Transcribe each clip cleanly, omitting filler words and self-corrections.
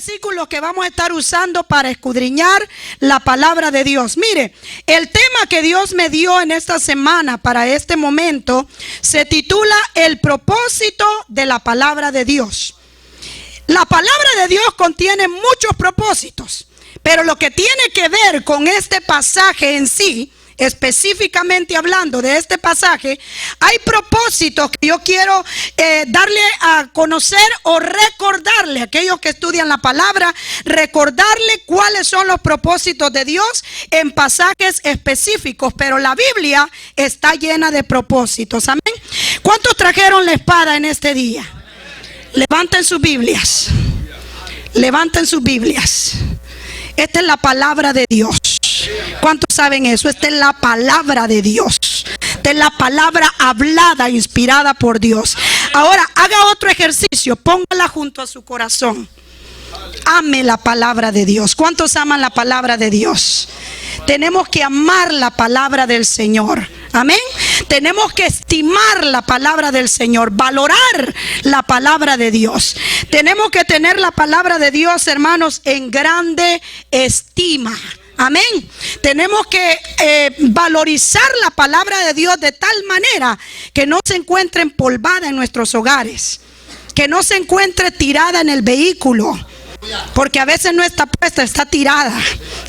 versículos que vamos a estar usando para escudriñar la palabra de Dios. Mire, el tema que Dios me dio en esta semana para este momento se titula El propósito de la palabra de Dios. La palabra de Dios contiene muchos propósitos, pero lo que tiene que ver con este pasaje en sí, específicamente hablando de este pasaje, hay propósitos que yo quiero darle a conocer o recordarle a aquellos que estudian la palabra, recordarle cuáles son los propósitos de Dios en pasajes específicos. Pero la Biblia está llena de propósitos. Amén. ¿Cuántos trajeron la espada en este día? Levanten sus Biblias. Levanten sus Biblias. Esta es la palabra de Dios. ¿Cuántos saben eso? Esta es la palabra de Dios. Esta es la palabra hablada, inspirada por Dios. Ahora haga otro ejercicio. Póngala junto a su corazón. Ame la palabra de Dios. ¿Cuántos aman la palabra de Dios? Tenemos que amar la palabra del Señor. Amén. Tenemos que estimar la palabra del Señor, valorar la palabra de Dios. Tenemos que tener la palabra de Dios, hermanos, en grande estima. Amén. Tenemos que valorizar la palabra de Dios de tal manera que no se encuentre empolvada en nuestros hogares, que no se encuentre tirada en el vehículo, porque a veces no está puesta, está tirada.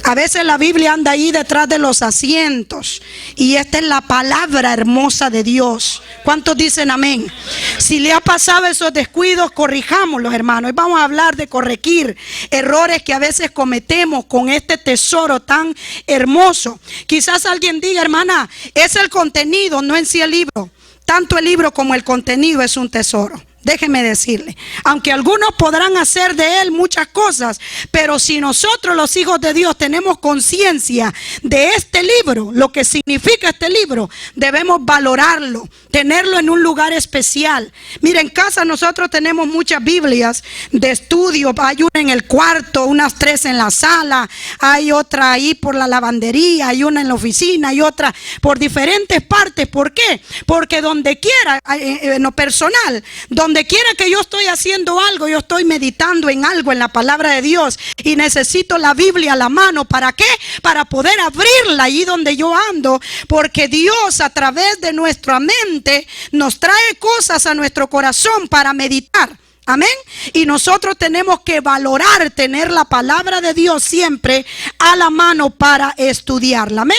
A veces la Biblia anda ahí detrás de los asientos. Y esta es la palabra hermosa de Dios. ¿Cuántos dicen amén? Si le ha pasado esos descuidos, corrijámoslos, hermanos. Hoy vamos a hablar de corregir errores que a veces cometemos con este tesoro tan hermoso. Quizás alguien diga, hermana, es el contenido, no en sí el libro. Tanto el libro como el contenido es un tesoro. Déjeme decirle, aunque algunos podrán hacer de él muchas cosas, pero si nosotros los hijos de Dios tenemos conciencia de este libro, lo que significa este libro, debemos valorarlo, tenerlo en un lugar especial. Mira, en casa nosotros tenemos muchas Biblias de estudio. Hay una en el cuarto, unas 3 en la sala, hay otra ahí por la lavandería, hay una en la oficina, hay otra por diferentes partes. ¿Por qué? Porque donde quiera, en lo personal, donde quiera que yo estoy haciendo algo, yo estoy meditando en algo en la palabra de Dios y necesito la Biblia a la mano. ¿Para qué? Para poder abrirla allí donde yo ando, porque Dios a través de nuestra mente nos trae cosas a nuestro corazón para meditar. Amén. Y nosotros tenemos que valorar tener la palabra de Dios siempre a la mano para estudiarla. Amén.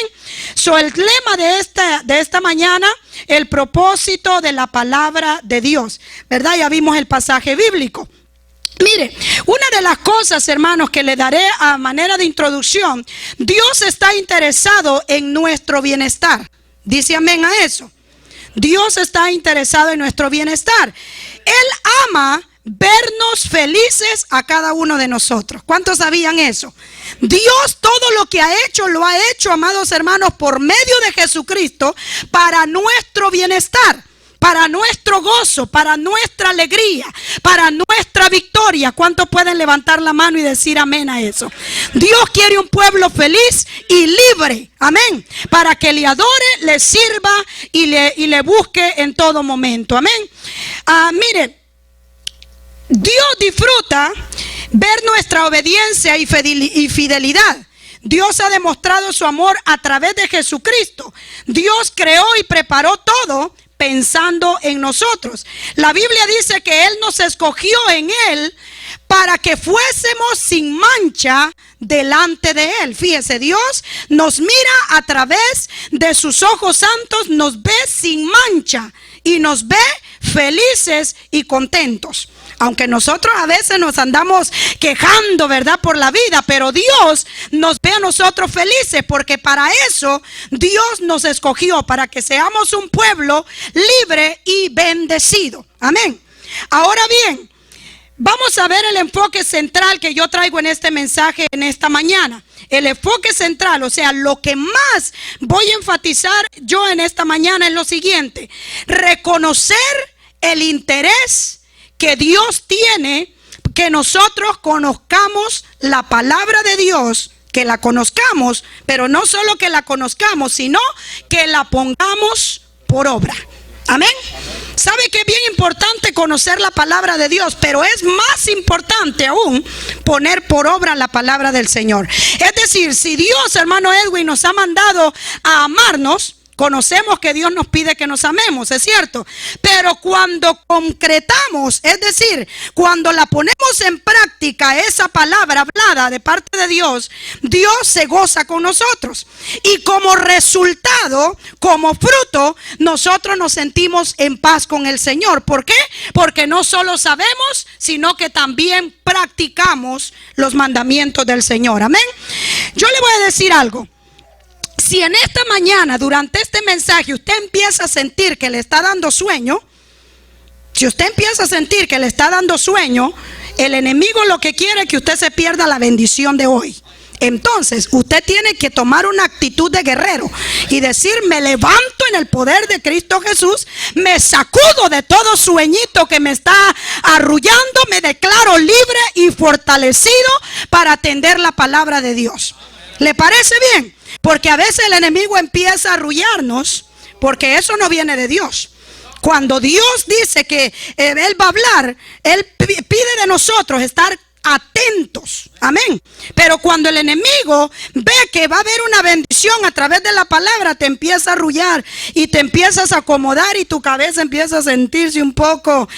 El lema de esta mañana, el propósito de la palabra de Dios, ¿verdad? Ya vimos el pasaje bíblico. Mire, una de las cosas, hermanos, que le daré a manera de introducción, Dios está interesado en nuestro bienestar. Dice amén a eso. Dios está interesado en nuestro bienestar. Él ama vernos felices a cada uno de nosotros. ¿Cuántos sabían eso? Dios todo lo que ha hecho, lo ha hecho, amados hermanos, por medio de Jesucristo, para nuestro bienestar, para nuestro gozo, para nuestra alegría, para nuestra victoria. ¿Cuántos pueden levantar la mano y decir amén a eso? Dios quiere un pueblo feliz y libre, amén, para que le adore, le sirva y le busque en todo momento, amén. Mire, Dios disfruta ver nuestra obediencia y fidelidad. Dios ha demostrado su amor a través de Jesucristo. Dios creó y preparó todo pensando en nosotros. La Biblia dice que Él nos escogió en Él para que fuésemos sin mancha delante de Él. Fíjese, Dios nos mira a través de sus ojos santos, nos ve sin mancha y nos ve felices y contentos. Aunque nosotros a veces nos andamos quejando, ¿verdad?, por la vida, pero Dios nos ve a nosotros felices, porque para eso Dios nos escogió, para que seamos un pueblo libre y bendecido. Amén. Ahora bien, vamos a ver el enfoque central que yo traigo en este mensaje en esta mañana. El enfoque central, o sea, lo que más voy a enfatizar yo en esta mañana es lo siguiente: reconocer el interés que Dios tiene, que nosotros conozcamos la palabra de Dios, que la conozcamos, pero no solo que la conozcamos, sino que la pongamos por obra. Amén. ¿Sabe que es bien importante conocer la palabra de Dios? Pero es más importante aún poner por obra la palabra del Señor. Es decir, si Dios, hermano Edwin, nos ha mandado a amarnos, conocemos que Dios nos pide que nos amemos, es cierto. Pero cuando concretamos, es decir, cuando la ponemos en práctica, esa palabra hablada de parte de Dios, Dios se goza con nosotros. Y como resultado, como fruto, nosotros nos sentimos en paz con el Señor. ¿Por qué? Porque no solo sabemos, sino que también practicamos los mandamientos del Señor. Amén. Yo le voy a decir algo. Si en esta mañana, durante este mensaje, usted empieza a sentir que le está dando sueño, si usted empieza a sentir que le está dando sueño, el enemigo lo que quiere es que usted se pierda la bendición de hoy. Entonces, usted tiene que tomar una actitud de guerrero y decir: me levanto en el poder de Cristo Jesús, me sacudo de todo sueñito que me está arrullando, me declaro libre y fortalecido para atender la palabra de Dios. ¿Le parece bien? Porque a veces el enemigo empieza a arrullarnos, porque eso no viene de Dios. Cuando Dios dice que Él va a hablar, Él pide de nosotros estar atentos. Amén. Pero cuando el enemigo ve que va a haber una bendición a través de la palabra, te empieza a arrullar y te empiezas a acomodar y tu cabeza empieza a sentirse un poco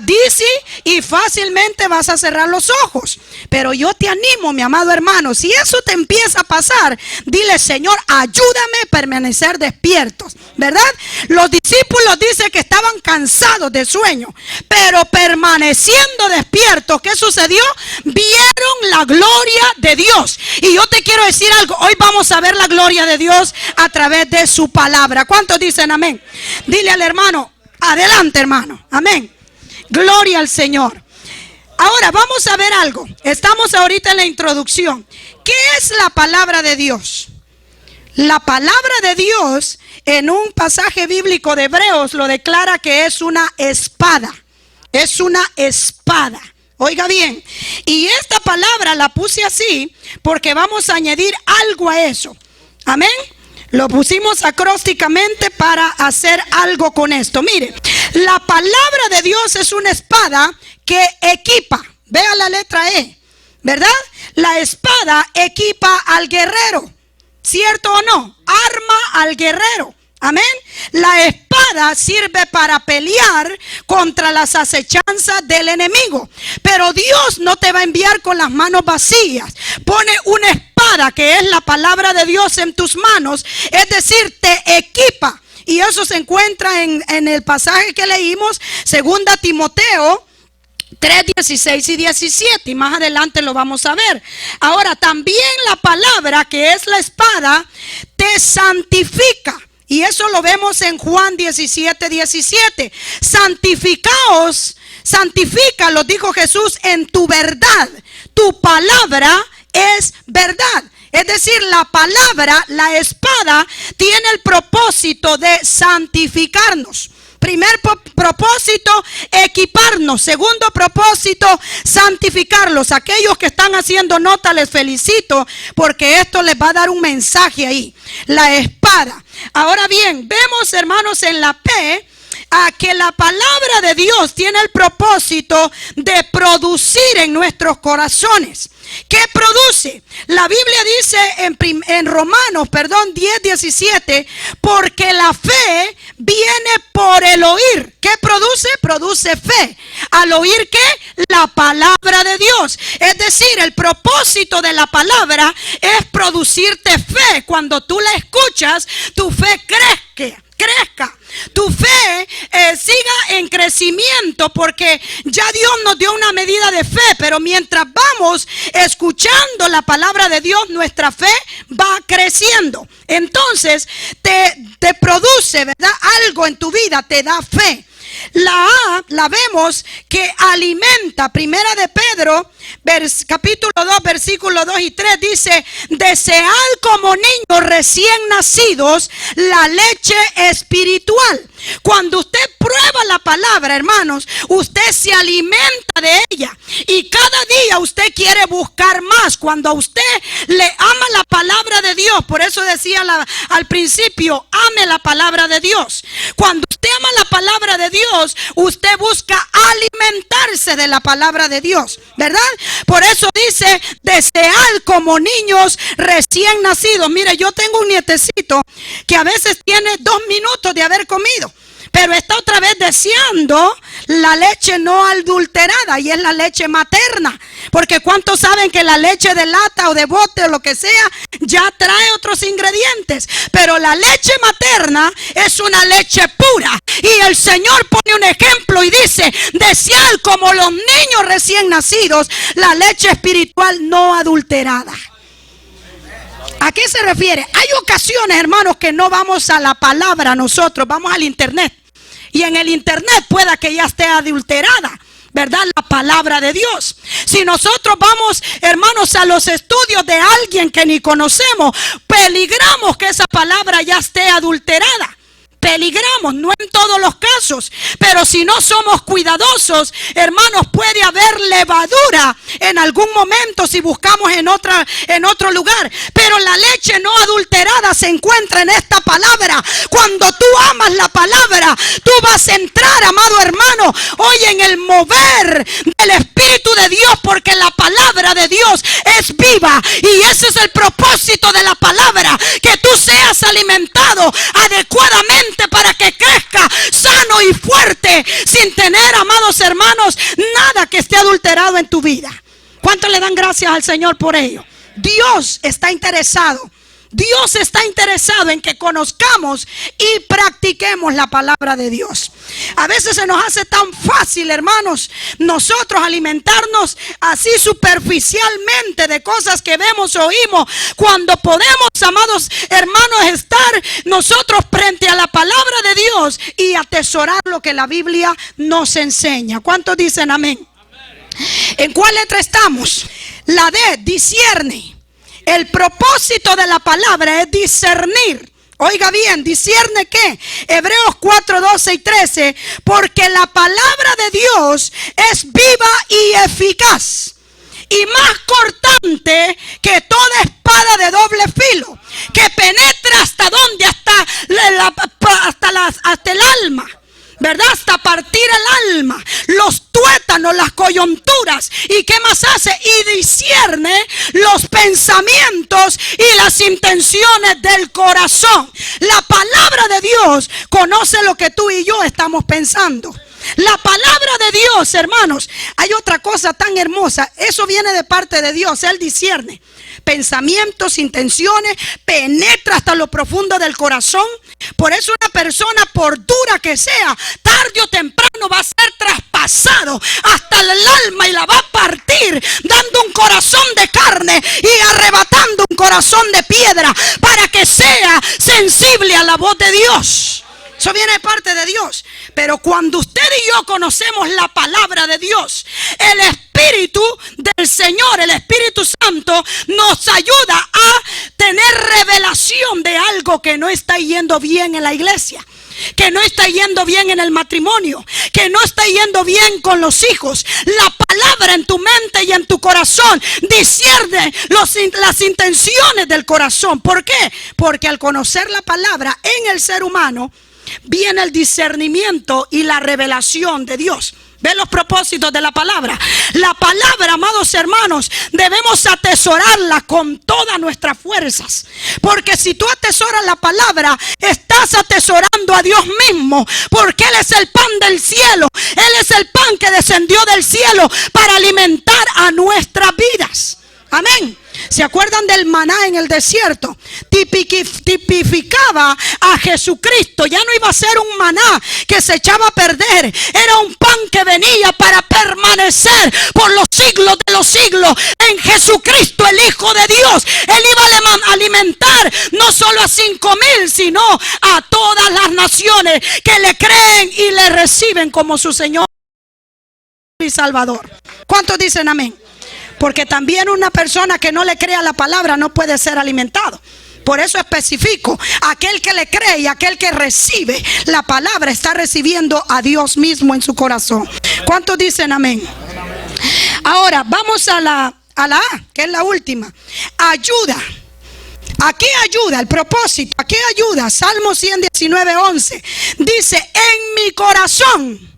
dizzy y fácilmente vas a cerrar los ojos. Pero yo te animo, mi amado hermano, si eso te empieza a pasar, dile: Señor, ayúdame a permanecer despiertos, ¿verdad? Los discípulos dicen que estaban cansados de sueño, pero permaneciendo despiertos, ¿qué sucedió? Vieron la gloria de Dios. Y yo te quiero decir algo: hoy vamos a ver la gloria de Dios a través de su palabra. ¿Cuántos dicen amén? Dile al hermano: adelante, hermano. Amén. Gloria al Señor. Ahora vamos a ver algo. Estamos ahorita en la introducción. ¿Qué es la palabra de Dios? La palabra de Dios, en un pasaje bíblico de Hebreos, lo declara que es una espada. Es una espada. Oiga bien, y esta palabra la puse así porque vamos a añadir algo a eso. Amén. Lo pusimos acrósticamente para hacer algo con esto. Mire, la palabra de Dios es una espada que equipa. Vea la letra E, ¿verdad? La espada equipa al guerrero, ¿cierto o no? Arma al guerrero. Amén. La espada sirve para pelear contra las acechanzas del enemigo. Pero Dios no te va a enviar con las manos vacías. Pone una espada, que es la palabra de Dios, en tus manos. Es decir, te equipa. Y eso se encuentra en el pasaje que leímos, 2 Timoteo 3, 16 y 17. Y más adelante lo vamos a ver. Ahora, también la palabra, que es la espada, te santifica. Y eso lo vemos en Juan 17, 17. Santificaos, santifícalos, dijo Jesús, en tu verdad. Tu palabra es verdad. Es decir, la palabra, la espada, tiene el propósito de santificarnos. Primer propósito, equiparnos. Segundo propósito, santificarlos. Aquellos que están haciendo nota, les felicito, porque esto les va a dar un mensaje ahí. La espada. Ahora bien, vemos, hermanos, en la P, a que la palabra de Dios tiene el propósito de producir en nuestros corazones. ¿Qué produce? La Biblia dice en Romanos 10, 17, porque la fe viene por el oír. ¿Qué produce? Produce fe. Al oír, ¿qué? La palabra de Dios. Es decir, el propósito de la palabra es producirte fe. Cuando tú la escuchas, tu fe crezca. Tu fe siga en crecimiento, porque ya Dios nos dio una medida de fe, pero mientras vamos escuchando la palabra de Dios, nuestra fe va creciendo. Entonces te produce, ¿verdad?, algo en tu vida, te da fe. La A la vemos que alimenta. Primera de Pedro, capítulo 2, versículos 2 y 3 dice: desead como niños recién nacidos la leche espiritual, Cuando usted prueba la palabra, hermanos, usted se alimenta de ella. Y cada día usted quiere buscar más. Cuando a usted le ama la palabra de Dios, por eso decía al principio, ame la palabra de Dios. Cuando usted ama la palabra de Dios, usted busca alimentarse de la palabra de Dios, ¿verdad? Por eso dice, desead como niños recién nacidos. Mire, yo tengo un nietecito que a veces tiene 2 minutos de haber comido, pero está otra vez deseando la leche no adulterada, y es la leche materna. Porque ¿cuántos saben que la leche de lata o de bote o lo que sea ya trae otros ingredientes? Pero la leche materna es una leche pura. Y el Señor pone un ejemplo y dice, desead como los niños recién nacidos la leche espiritual no adulterada. ¿A qué se refiere? Hay ocasiones, hermanos, que no vamos a la palabra nosotros, vamos al internet. Y en el internet pueda que ya esté adulterada, ¿verdad? La palabra de Dios. Si nosotros vamos, hermanos, a los estudios de alguien que ni conocemos, peligramos que esa palabra ya esté adulterada. Peligramos, no en todos los casos, pero si no somos cuidadosos, hermanos, puede haber levadura en algún momento si buscamos en otro lugar. Pero la leche no adulterada se encuentra en esta palabra. Cuando tú amas la palabra, tú vas a entrar, amado hermano, hoy en el mover del Espíritu de Dios, porque la palabra de Dios es viva, y ese es el propósito de la palabra, que tú seas alimentado adecuadamente para que crezca sano y fuerte, sin tener, amados hermanos, nada que esté adulterado en tu vida. ¿Cuánto le dan gracias al Señor por ello? Dios está interesado. Dios está interesado en que conozcamos y practiquemos la palabra de Dios. A veces se nos hace tan fácil, hermanos, nosotros alimentarnos así superficialmente de cosas que vemos o oímos, cuando podemos, amados hermanos, estar nosotros frente a la palabra de Dios y atesorar lo que la Biblia nos enseña. ¿Cuántos dicen amén? ¿En cuál letra estamos? La D, discierne. El propósito de la palabra es discernir. Oiga bien, ¿discierne qué? Hebreos 4, 12 y 13. Porque la palabra de Dios es viva y eficaz, y más cortante que toda espada de doble filo, que penetra hasta donde, hasta el alma, ¿verdad? Hasta partir el alma, los tuétanos, las coyunturas. ¿Y qué más hace? Y discierne los pensamientos y las intenciones del corazón. La palabra de Dios conoce lo que tú y yo estamos pensando. La palabra de Dios, hermanos, hay otra cosa tan hermosa. Eso viene de parte de Dios. Él discierne pensamientos, intenciones, penetra hasta lo profundo del corazón. Por eso una persona, por dura que sea, tarde o temprano va a ser traspasado hasta el alma y la va a partir, dando un corazón de carne y arrebatando un corazón de piedra, para que sea sensible a la voz de Dios. Eso viene de parte de Dios. Pero cuando usted y yo conocemos la palabra de Dios, el Espíritu del Señor, el Espíritu Santo, nos ayuda a tener revelación de algo que no está yendo bien en la iglesia, que no está yendo bien en el matrimonio, que no está yendo bien con los hijos. La palabra en tu mente y en tu corazón discierne las intenciones del corazón. ¿Por qué? Porque al conocer la palabra en el ser humano, viene el discernimiento y la revelación de Dios. ¿Ven los propósitos de la palabra? La palabra, amados hermanos, debemos atesorarla con todas nuestras fuerzas. Porque si tú atesoras la palabra, estás atesorando a Dios mismo. Porque Él es el pan del cielo. Él es el pan que descendió del cielo para alimentar a nuestras vidas. Amén. ¿Se acuerdan del maná en el desierto? Tipificaba a Jesucristo. Ya no iba a ser un maná que se echaba a perder. Era un pan que venía para permanecer por los siglos de los siglos en Jesucristo, el Hijo de Dios. Él iba a alimentar no solo a 5,000, sino a todas las naciones que le creen y le reciben como su Señor y Salvador. ¿Cuántos dicen amén? Porque también una persona que no le crea la palabra no puede ser alimentado. Por eso especifico, aquel que le cree y aquel que recibe la palabra está recibiendo a Dios mismo en su corazón. ¿Cuántos dicen amén? Ahora vamos a la A, que es la última. Ayuda. ¿A qué ayuda? El propósito. ¿A qué ayuda? Salmo 119:11 dice: en mi corazón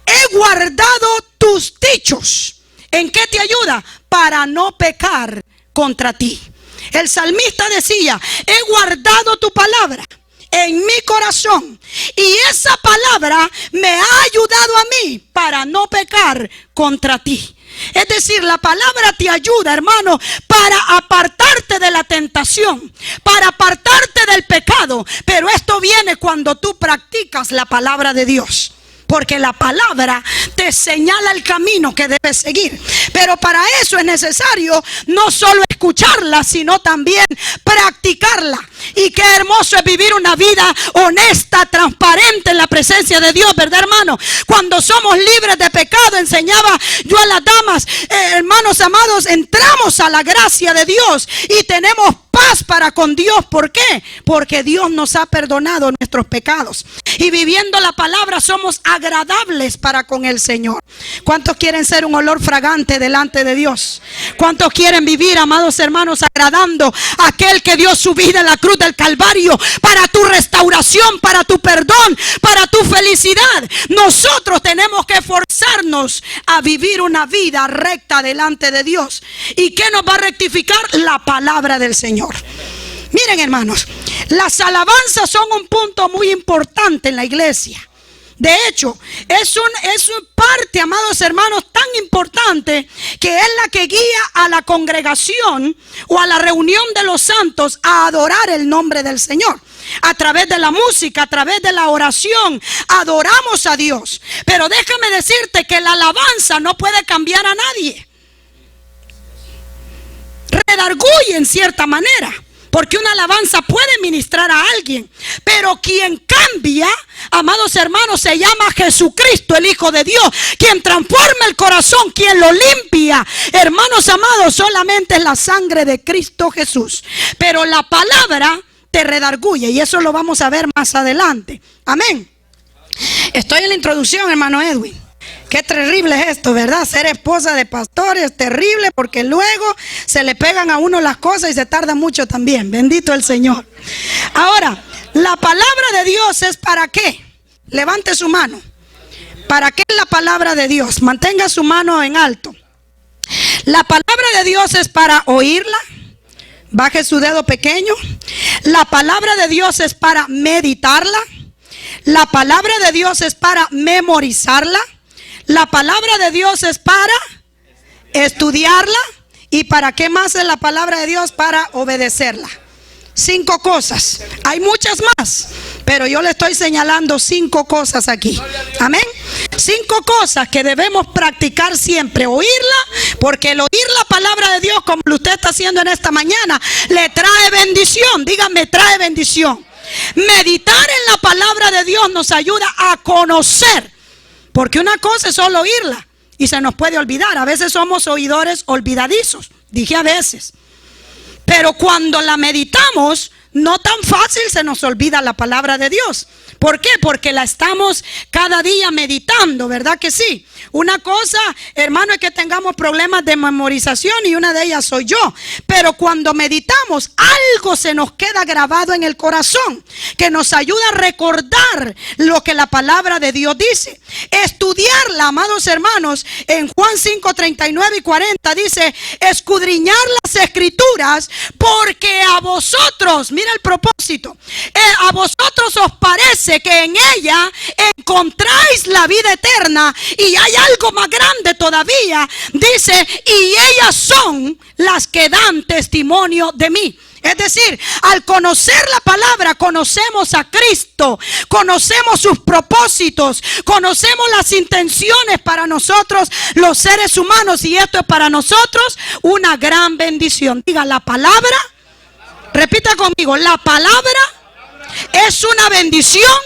he guardado tus dichos. ¿En qué te ayuda? Para no pecar contra ti. El salmista decía: he guardado tu palabra en mi corazón, y esa palabra me ha ayudado a mí para no pecar contra ti. Es decir, la palabra te ayuda, hermano, para apartarte de la tentación, para apartarte del pecado. Pero esto viene cuando tú practicas la palabra de Dios, porque la palabra te señala el camino que debes seguir. Pero para eso es necesario no solo escucharla, sino también practicarla. Y qué hermoso es vivir una vida honesta, transparente en la presencia de Dios, ¿verdad, hermano? Cuando somos libres de pecado, enseñaba yo a las damas, hermanos amados, entramos a la gracia de Dios y tenemos paz para con Dios. ¿Por qué? Porque Dios nos ha perdonado nuestros pecados. Y viviendo la palabra somos agradables para con el Señor. ¿Cuántos quieren ser un olor fragante delante de Dios? ¿Cuántos quieren vivir, amados hermanos, agradando a aquel que dio su vida en la cruz del Calvario para tu restauración, para tu perdón, para tu felicidad? Nosotros tenemos que esforzarnos a vivir una vida recta delante de Dios. ¿Y qué nos va a rectificar? La palabra del Señor. Miren, hermanos, las alabanzas son un punto muy importante en la iglesia. De hecho, es parte, amados hermanos, tan importante que es la que guía a la congregación o a la reunión de los santos a adorar el nombre del Señor. A través de la música, a través de la oración, adoramos a Dios. Pero déjame decirte que la alabanza no puede cambiar a nadie. Redarguye en cierta manera, porque una alabanza puede ministrar a alguien, pero quien cambia, amados hermanos, se llama Jesucristo, el Hijo de Dios, quien transforma el corazón, quien lo limpia. Hermanos amados, solamente es la sangre de Cristo Jesús. Pero la palabra te redarguye, y eso lo vamos a ver más adelante. Amén. Estoy en la introducción, hermano Edwin. Qué terrible es esto, ¿verdad? Ser esposa de pastor es terrible, porque luego se le pegan a uno las cosas y se tarda mucho también. Bendito el Señor. Ahora, la palabra de Dios es ¿para qué? Levante su mano. ¿Para qué es la palabra de Dios? Mantenga su mano en alto. La palabra de Dios es para oírla. Baje su dedo pequeño. La palabra de Dios es para meditarla. La palabra de Dios es para memorizarla. La palabra de Dios es para estudiarla. ¿Y para qué más es la palabra de Dios? Para obedecerla. 5 cosas. Hay muchas más, pero yo le estoy señalando 5 cosas aquí. Amén. 5 cosas que debemos practicar siempre. Oírla, porque el oír la palabra de Dios, como lo usted está haciendo en esta mañana, le trae bendición. Dígame, trae bendición. Meditar en la palabra de Dios nos ayuda a conocer. Porque una cosa es solo oírla y se nos puede olvidar. A veces somos oidores olvidadizos. Dije a veces. Pero cuando la meditamos, no tan fácil se nos olvida la palabra de Dios. ¿Por qué? Porque la estamos cada día meditando, ¿verdad que sí? Una cosa, hermano, es que tengamos problemas de memorización, y una de ellas soy yo. Pero cuando meditamos, algo se nos queda grabado en el corazón, que nos ayuda a recordar lo que la palabra de Dios dice. Estudiarla, amados hermanos, en Juan 5, 39 y 40 dice: escudriñar las escrituras, porque a vosotros, mira el propósito, a vosotros os parece que en ella encontráis la vida eterna, y hay algo más grande todavía. Dice: y ellas son las que dan testimonio de mí. Es decir, al conocer la palabra, conocemos a Cristo, conocemos sus propósitos, conocemos las intenciones para nosotros los seres humanos, y esto es para nosotros una gran bendición. Diga, la palabra, repita conmigo, la palabra es una bendición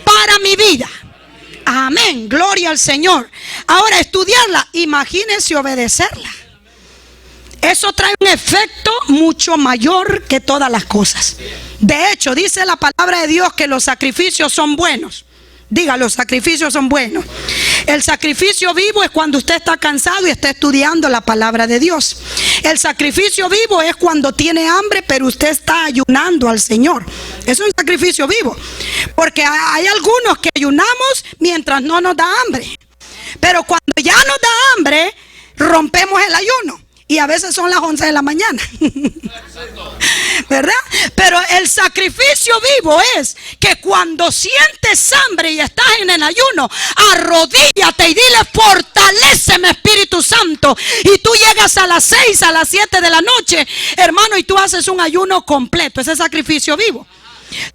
para mi vida. Amén, gloria al Señor. Ahora, estudiarla, imagínense obedecerla. Eso trae un efecto mucho mayor que todas las cosas. De hecho, dice la palabra de Dios que los sacrificios son buenos. Diga, los sacrificios son buenos. El sacrificio vivo es cuando usted está cansado y está estudiando la palabra de Dios. El sacrificio vivo es cuando tiene hambre, pero usted está ayunando al Señor. Eso es un sacrificio vivo. Porque hay algunos que ayunamos mientras no nos da hambre. Pero cuando ya nos da hambre, rompemos el ayuno. Y a veces son las 11 de la mañana. ¿Verdad? Pero el sacrificio vivo es que cuando sientes hambre y estás en el ayuno, arrodíllate y dile: fortaléceme, Espíritu Santo. Y tú llegas a las 6, a las 7 de la noche, hermano, y tú haces un ayuno completo. Ese es sacrificio vivo.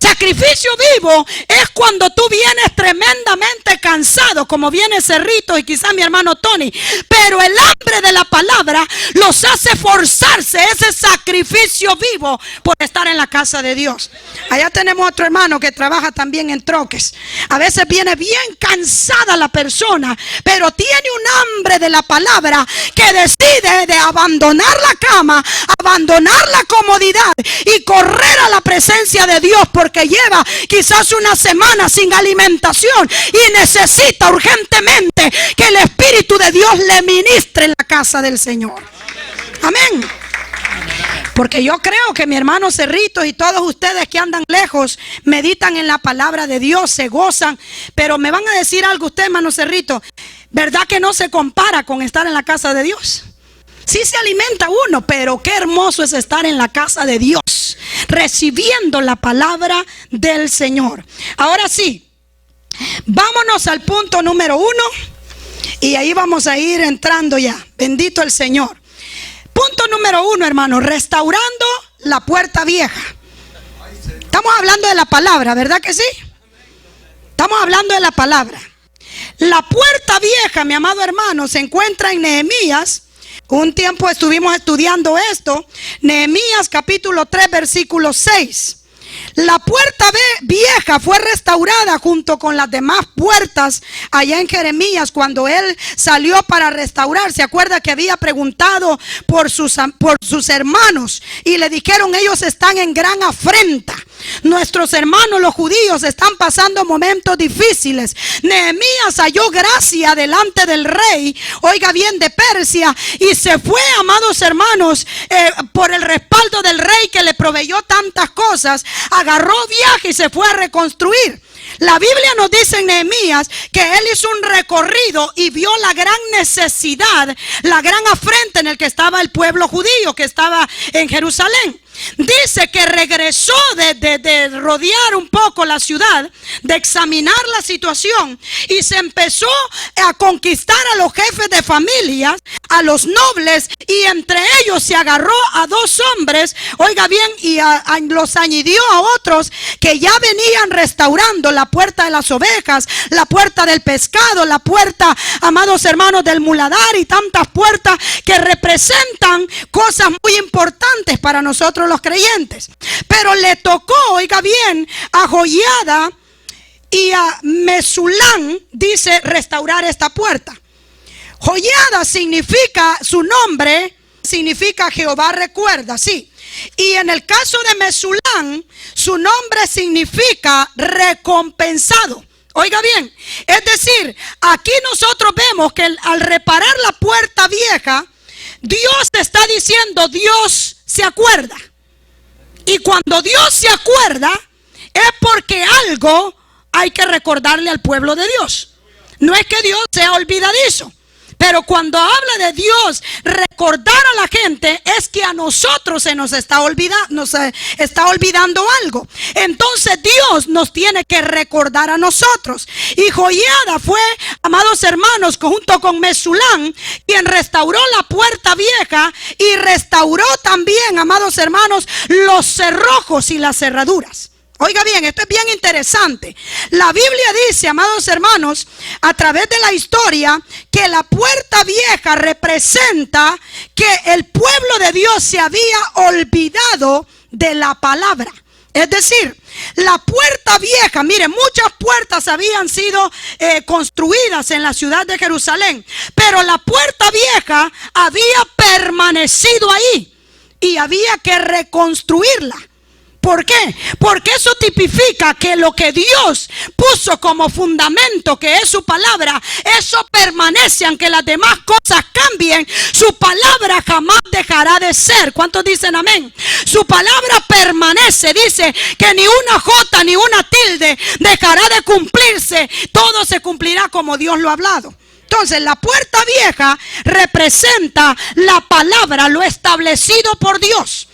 Sacrificio vivo es cuando tú vienes tremendamente cansado, como viene Cerrito y quizá mi hermano Tony, pero el hambre de la palabra los hace forzarse. Ese sacrificio vivo por estar en la casa de Dios. Allá tenemos otro hermano que trabaja también en troques. A veces viene bien cansada la persona, pero tiene un hambre de la palabra que decide de abandonar la cama, abandonar la comodidad y correr a la presencia de Dios, porque lleva quizás una semana sin alimentación y necesita urgentemente que el Espíritu de Dios le ministre en la casa del Señor. Amén. Porque yo creo que mi hermano Cerrito y todos ustedes que andan lejos meditan en la palabra de Dios, se gozan. Pero me van a decir algo usted, hermano Cerrito, ¿verdad que no se compara con estar en la casa de Dios? Sí se alimenta uno, pero qué hermoso es estar en la casa de Dios, recibiendo la palabra del Señor. Ahora sí, vámonos al punto número 1 y ahí vamos a ir entrando ya. Bendito el Señor. Punto número 1, hermano, restaurando la puerta vieja. Estamos hablando de la palabra, ¿verdad que sí? Estamos hablando de la palabra. La puerta vieja, mi amado hermano, se encuentra en Nehemías. Un tiempo estuvimos estudiando esto. Nehemías capítulo 3 versículo 6. La puerta vieja fue restaurada junto con las demás puertas allá en Jeremías cuando él salió para restaurar. Se acuerda que había preguntado por sus hermanos y le dijeron: ellos están en gran afrenta. Nuestros hermanos los judíos están pasando momentos difíciles. Nehemías halló gracia delante del rey, oiga bien, de Persia, y se fue, amados hermanos, por el respaldo del rey que le proveyó tantas cosas. Agarró viaje y se fue a reconstruir. La Biblia nos dice en Nehemías que él hizo un recorrido y vio la gran necesidad, la gran afrenta en el que estaba el pueblo judío que estaba en Jerusalén. Dice que regresó de rodear un poco la ciudad, de examinar la situación, y se empezó a conquistar a los jefes de familias, a los nobles, y entre ellos se agarró a 2 hombres, oiga bien, y los añadió a otros que ya venían restaurando la puerta de las ovejas, la puerta del pescado, la puerta, amados hermanos, del muladar, y tantas puertas que representan cosas muy importantes para nosotros los creyentes. Pero le tocó, oiga bien, a Joiada y a Mesulán, dice, restaurar esta puerta. Joiada significa, su nombre significa Jehová recuerda, sí. Y en el caso de Mesulán, su nombre significa recompensado. Oiga bien, es decir, aquí nosotros vemos que al reparar la puerta vieja, Dios está diciendo: Dios se acuerda. Y cuando Dios se acuerda, es porque algo hay que recordarle al pueblo de Dios. No es que Dios sea olvidadizo, pero cuando habla de Dios recordar a la gente, es que a nosotros se nos está olvidando algo. Entonces Dios nos tiene que recordar a nosotros. Y Joiada fue, amados hermanos, junto con Mesulán, quien restauró la puerta vieja y restauró también, amados hermanos, los cerrojos y las cerraduras. Oiga bien, esto es bien interesante. La Biblia dice, amados hermanos, a través de la historia, que la puerta vieja representa que el pueblo de Dios se había olvidado de la palabra. Es decir, la puerta vieja, mire, muchas puertas habían sido construidas en la ciudad de Jerusalén, pero la puerta vieja había permanecido ahí y había que reconstruirla. ¿Por qué? Porque eso tipifica que lo que Dios puso como fundamento, que es su palabra, eso permanece aunque las demás cosas cambien. Su palabra jamás dejará de ser. ¿Cuántos dicen amén? Su palabra permanece. Dice que ni una jota ni una tilde dejará de cumplirse. Todo se cumplirá como Dios lo ha hablado. Entonces la puerta vieja representa la palabra, lo establecido por Dios.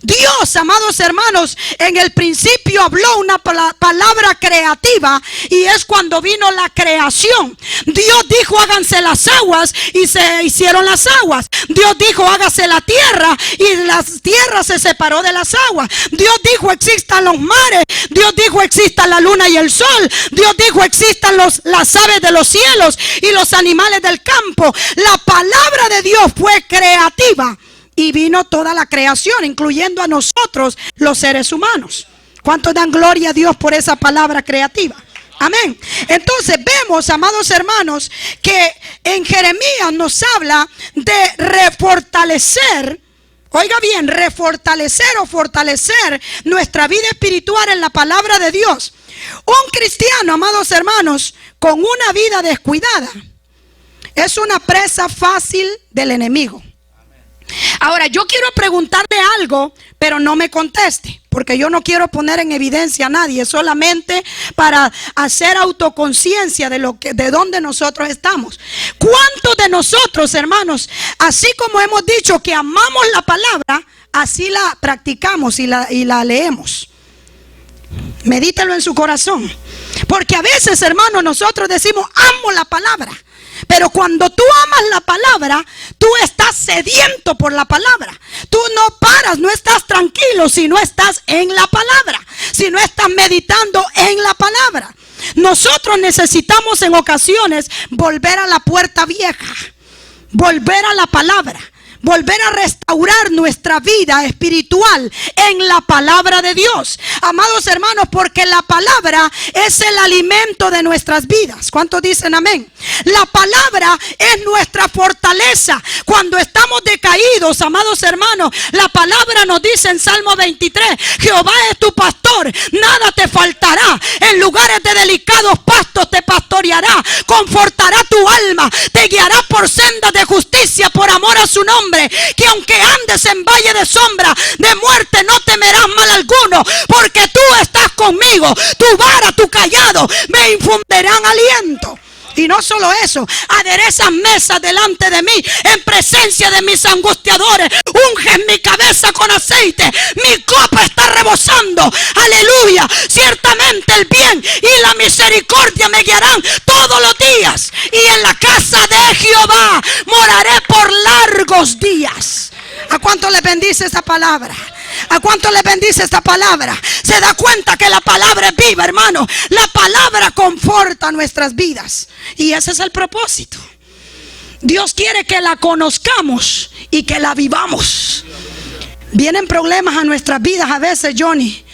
Dios, amados hermanos, en el principio habló una palabra creativa, y es cuando vino la creación. Dios dijo: háganse las aguas, y se hicieron las aguas. Dios dijo: hágase la tierra, y la tierra se separó de las aguas. Dios dijo: existan los mares. Dios dijo: existan la luna y el sol. Dios dijo: existan las aves de los cielos y los animales del campo. La palabra de Dios fue creativa. Y vino toda la creación, incluyendo a nosotros, los seres humanos. ¿Cuántos dan gloria a Dios por esa palabra creativa? Amén. Entonces vemos, amados hermanos, que en Jeremías nos habla de refortalecer. Oiga bien, refortalecer o fortalecer nuestra vida espiritual en la palabra de Dios. Un cristiano, amados hermanos, con una vida descuidada es una presa fácil del enemigo. Ahora, yo quiero preguntarle algo, pero no me conteste, porque yo no quiero poner en evidencia a nadie, solamente para hacer autoconciencia de dónde nosotros estamos. ¿Cuántos de nosotros, hermanos, así como hemos dicho que amamos la palabra, así la practicamos y la leemos? Medítelo en su corazón, porque a veces, hermanos, nosotros decimos: amo la palabra. Pero cuando tú amas la palabra, tú estás sediento por la palabra. Tú no paras, no estás tranquilo si no estás en la palabra, si no estás meditando en la palabra. Nosotros necesitamos en ocasiones volver a la puerta vieja, volver a la palabra, volver a restaurar nuestra vida espiritual en la palabra de Dios. Amados hermanos, porque la palabra es el alimento de nuestras vidas. ¿Cuántos dicen amén? La palabra es nuestra fortaleza cuando estamos decaídos, amados hermanos. La palabra nos dice en Salmo 23: Jehová es tu pastor, nada te faltará. En lugares de delicados pastos te pastoreará, confortará tu alma, te guiará por sendas de justicia por amor a su nombre. Que aunque andes en valle de sombra de muerte, no temerás mal alguno, porque tú estás conmigo. Tu vara, tu callado me infundirán aliento. Y no solo eso, aderezas mesas delante de mí en presencia de mis angustiadores. Unges mi cabeza con aceite, mi copa está rebosando. Aleluya. Ciertamente el bien y la misericordia me guiarán todos los días, y en la casa de Jehová moraré por largos días. ¿A cuánto le bendice esta palabra? ¿A cuánto le bendice esta palabra? Se da cuenta que la palabra es viva, hermano. La palabra conforta nuestras vidas, y ese es el propósito. Dios quiere que la conozcamos y que la vivamos. Vienen problemas a nuestras vidas a veces, Johnny,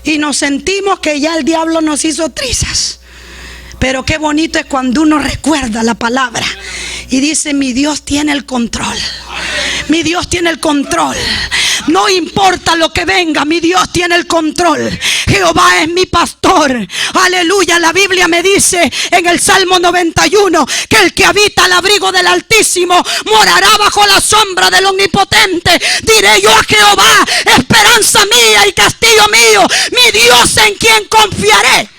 y nos sentimos que ya el diablo nos hizo trizas. Pero qué bonito es cuando uno recuerda la palabra y dice: mi Dios tiene el control. Mi Dios tiene el control. No importa lo que venga, mi Dios tiene el control. Jehová es mi pastor. Aleluya. La Biblia me dice en el Salmo 91 que el que habita al abrigo del Altísimo morará bajo la sombra del Omnipotente. Diré yo a Jehová: esperanza mía y castillo mío, mi Dios en quien confiaré.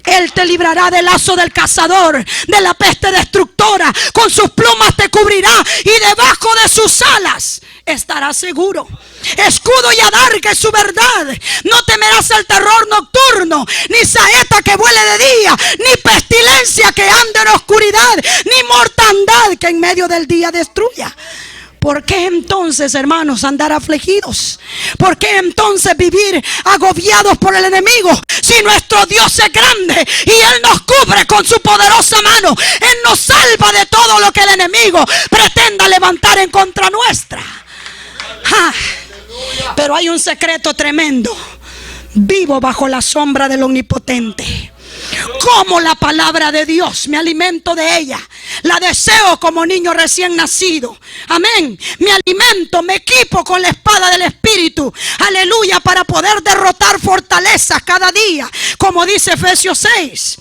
Él te librará del lazo del cazador, de la peste destructora. Con sus plumas te cubrirá, y debajo de sus alas estarás seguro. Escudo y adarga es su verdad. No temerás el terror nocturno, ni saeta que vuele de día, ni pestilencia que ande en oscuridad, ni mortandad que en medio del día destruya. ¿Por qué entonces, hermanos, andar afligidos? ¿Por qué entonces vivir agobiados por el enemigo? Si nuestro Dios es grande y Él nos cubre con su poderosa mano. Él nos salva de todo lo que el enemigo pretenda levantar en contra nuestra. Pero hay un secreto tremendo. Vivo bajo la sombra del Omnipotente. Como la palabra de Dios, me alimento de ella. La deseo como niño recién nacido. Amén. Me alimento, me equipo con la espada del Espíritu. Aleluya, para poder derrotar fortalezas cada día, como dice Efesios 6.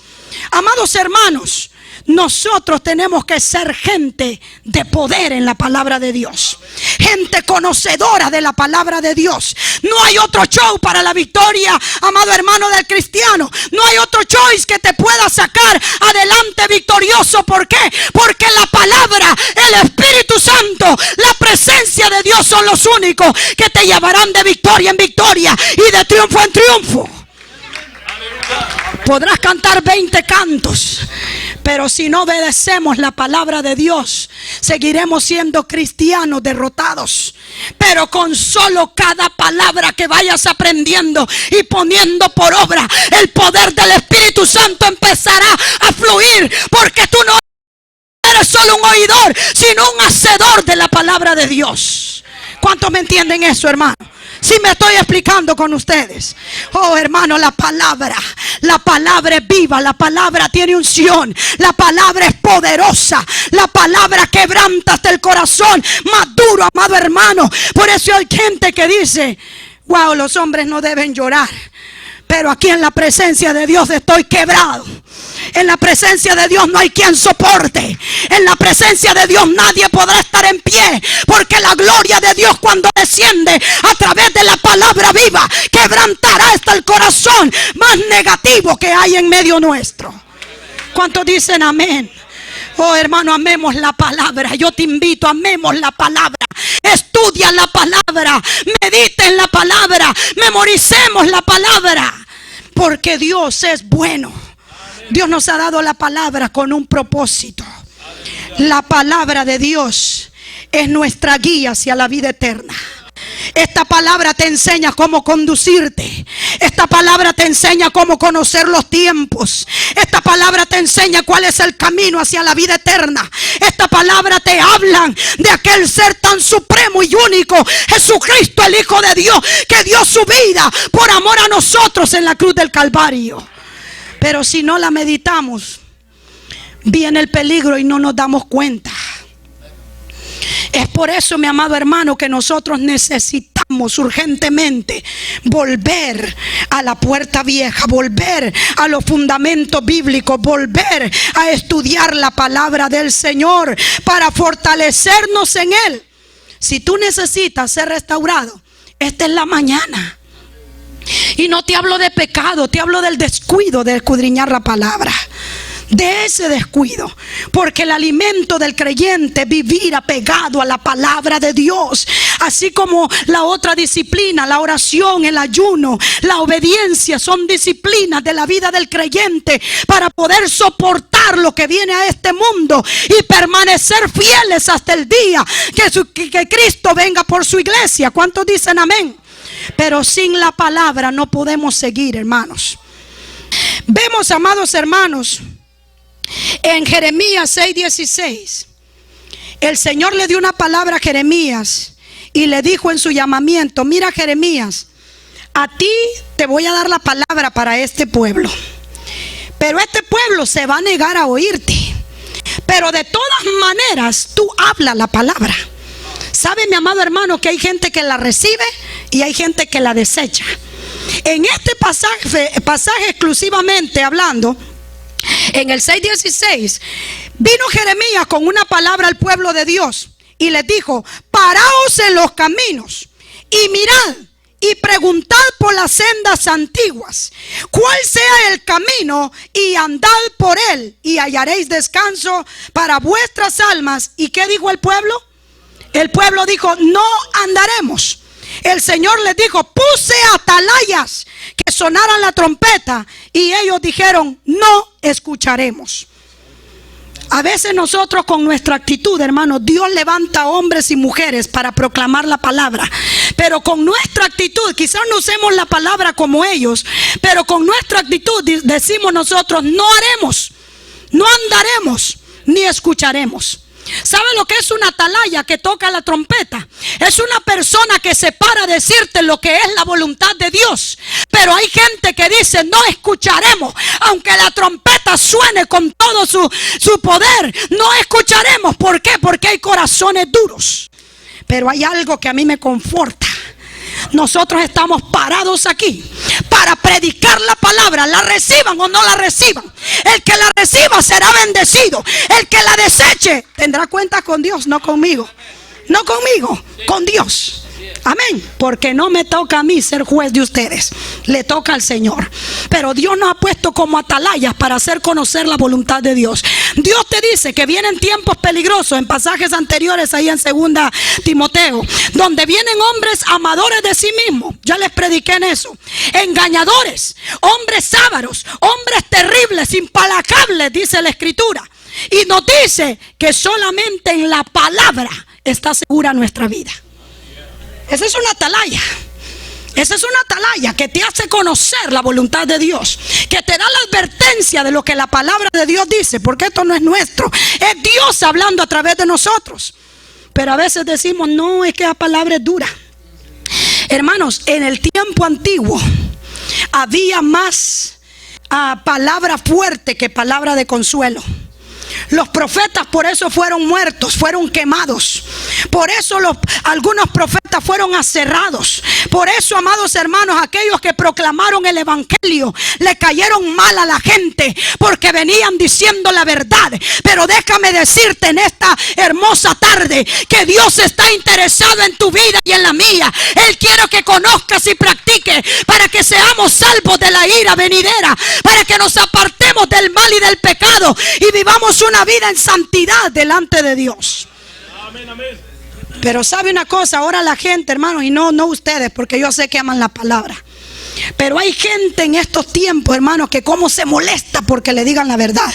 Amados hermanos, nosotros tenemos que ser gente de poder en la palabra de Dios, gente conocedora de la palabra de Dios. No hay otro show para la victoria, amado hermano del cristiano. No hay otro choice que te pueda sacar adelante victorioso. ¿Por qué? Porque la palabra, el Espíritu Santo, la presencia de Dios son los únicos que te llevarán de victoria en victoria y de triunfo en triunfo. Podrás cantar 20 cantos, pero si no obedecemos la palabra de Dios, seguiremos siendo cristianos derrotados. Pero con solo cada palabra que vayas aprendiendo y poniendo por obra, el poder del Espíritu Santo empezará a fluir, porque tú no eres solo un oidor, sino un hacedor de la palabra de Dios. ¿Cuántos me entienden eso, hermano? Si me estoy explicando con ustedes. Oh, hermano, la palabra es viva, la palabra tiene unción, la palabra es poderosa, la palabra quebranta hasta el corazón más duro, amado hermano. Por eso hay gente que dice: wow, los hombres no deben llorar, pero aquí en la presencia de Dios estoy quebrado. En la presencia de Dios no hay quien soporte. En la presencia de Dios nadie podrá estar en pie, porque la gloria de Dios, cuando desciende a través de la palabra viva, quebrantará hasta el corazón más negativo que hay en medio nuestro. ¿Cuántos dicen amén? Oh, hermano, amemos la palabra. Yo te invito, amemos la palabra. Estudia la palabra, medita en la palabra, memoricemos la palabra, porque Dios es bueno. Dios nos ha dado la palabra con un propósito. La palabra de Dios es nuestra guía hacia la vida eterna. Esta palabra te enseña cómo conducirte. Esta palabra te enseña cómo conocer los tiempos. Esta palabra te enseña cuál es el camino hacia la vida eterna. Esta palabra te habla de aquel ser tan supremo y único, Jesucristo, el Hijo de Dios, que dio su vida por amor a nosotros en la cruz del Calvario. Pero si no la meditamos, viene el peligro y no nos damos cuenta. Es por eso, mi amado hermano, que nosotros necesitamos urgentemente volver a la puerta vieja, volver a los fundamentos bíblicos, volver a estudiar la palabra del Señor para fortalecernos en Él. Si tú necesitas ser restaurado, esta es la mañana. Y no te hablo de pecado, te hablo del descuido de escudriñar la palabra. De ese descuido, porque el alimento del creyente es vivir apegado a la palabra de Dios, así como la otra disciplina, la oración, el ayuno, la obediencia, son disciplinas de la vida del creyente para poder soportar lo que viene a este mundo y permanecer fieles hasta el día que Cristo venga por su iglesia. ¿Cuántos dicen amén? Pero sin la palabra no podemos seguir, hermanos. Vemos, amados hermanos, en Jeremías 6:16, el Señor le dio una palabra a Jeremías y le dijo en su llamamiento: mira, Jeremías, a ti te voy a dar la palabra para este pueblo, pero este pueblo se va a negar a oírte, pero de todas maneras tú habla la palabra. ¿Sabe, mi amado hermano, que hay gente que la recibe y hay gente que la desecha? En este pasaje exclusivamente hablando, en el 6:16, vino Jeremías con una palabra al pueblo de Dios y les dijo: paraos en los caminos y mirad y preguntad por las sendas antiguas, cuál sea el camino, y andad por él y hallaréis descanso para vuestras almas. ¿Y qué dijo el pueblo? El pueblo dijo: no andaremos. El Señor les dijo: puse atalayas que sonaran la trompeta, y ellos dijeron: no escucharemos. A veces nosotros, con nuestra actitud, hermanos, Dios levanta hombres y mujeres para proclamar la palabra, pero con nuestra actitud, quizás no usemos la palabra como ellos, pero con nuestra actitud decimos nosotros: no haremos, no andaremos, ni escucharemos. ¿Sabe lo que es una atalaya que toca la trompeta? Es una persona que se para a decirte lo que es la voluntad de Dios. Pero hay gente que dice: no escucharemos, aunque la trompeta suene con todo su poder, no escucharemos. ¿Por qué? Porque hay corazones duros. Pero hay algo que a mí me conforta. Nosotros estamos parados aquí para predicar la palabra, la reciban o no la reciban. El que la reciba será bendecido. El que la deseche tendrá cuenta con Dios, no conmigo. No conmigo, con Dios. Amén. Porque no me toca a mí ser juez de ustedes, le toca al Señor. Pero Dios nos ha puesto como atalayas para hacer conocer la voluntad de Dios. Dios te dice que vienen tiempos peligrosos, en pasajes anteriores ahí en 2 Timoteo, donde vienen hombres amadores de sí mismos. Ya les prediqué en eso. Engañadores, hombres ávaros, hombres terribles, implacables, dice la Escritura. Y nos dice que solamente en la palabra está segura nuestra vida. Esa es una atalaya. Esa es una atalaya que te hace conocer la voluntad de Dios, que te da la advertencia de lo que la palabra de Dios dice, porque esto no es nuestro, es Dios hablando a través de nosotros. Pero a veces decimos: no, es que la palabra es dura. Hermanos, en el tiempo antiguo había más palabra fuerte que palabra de consuelo. Los profetas por eso fueron muertos, fueron quemados. Por eso algunos profetas fueron aserrados. Por eso, amados hermanos, aquellos que proclamaron el evangelio le cayeron mal a la gente, porque venían diciendo la verdad. Pero déjame decirte en esta hermosa tarde que Dios está interesado en tu vida y en la mía. Él quiere que conozcas y practiques para que seamos salvos de la ira venidera, para que nos apartemos del mal y del pecado y vivamos una vida en santidad delante de Dios. Amén, amén. Pero sabe una cosa, ahora la gente, hermanos, y no ustedes, porque yo sé que aman la palabra, pero hay gente en estos tiempos, hermanos, que como se molesta porque le digan la verdad.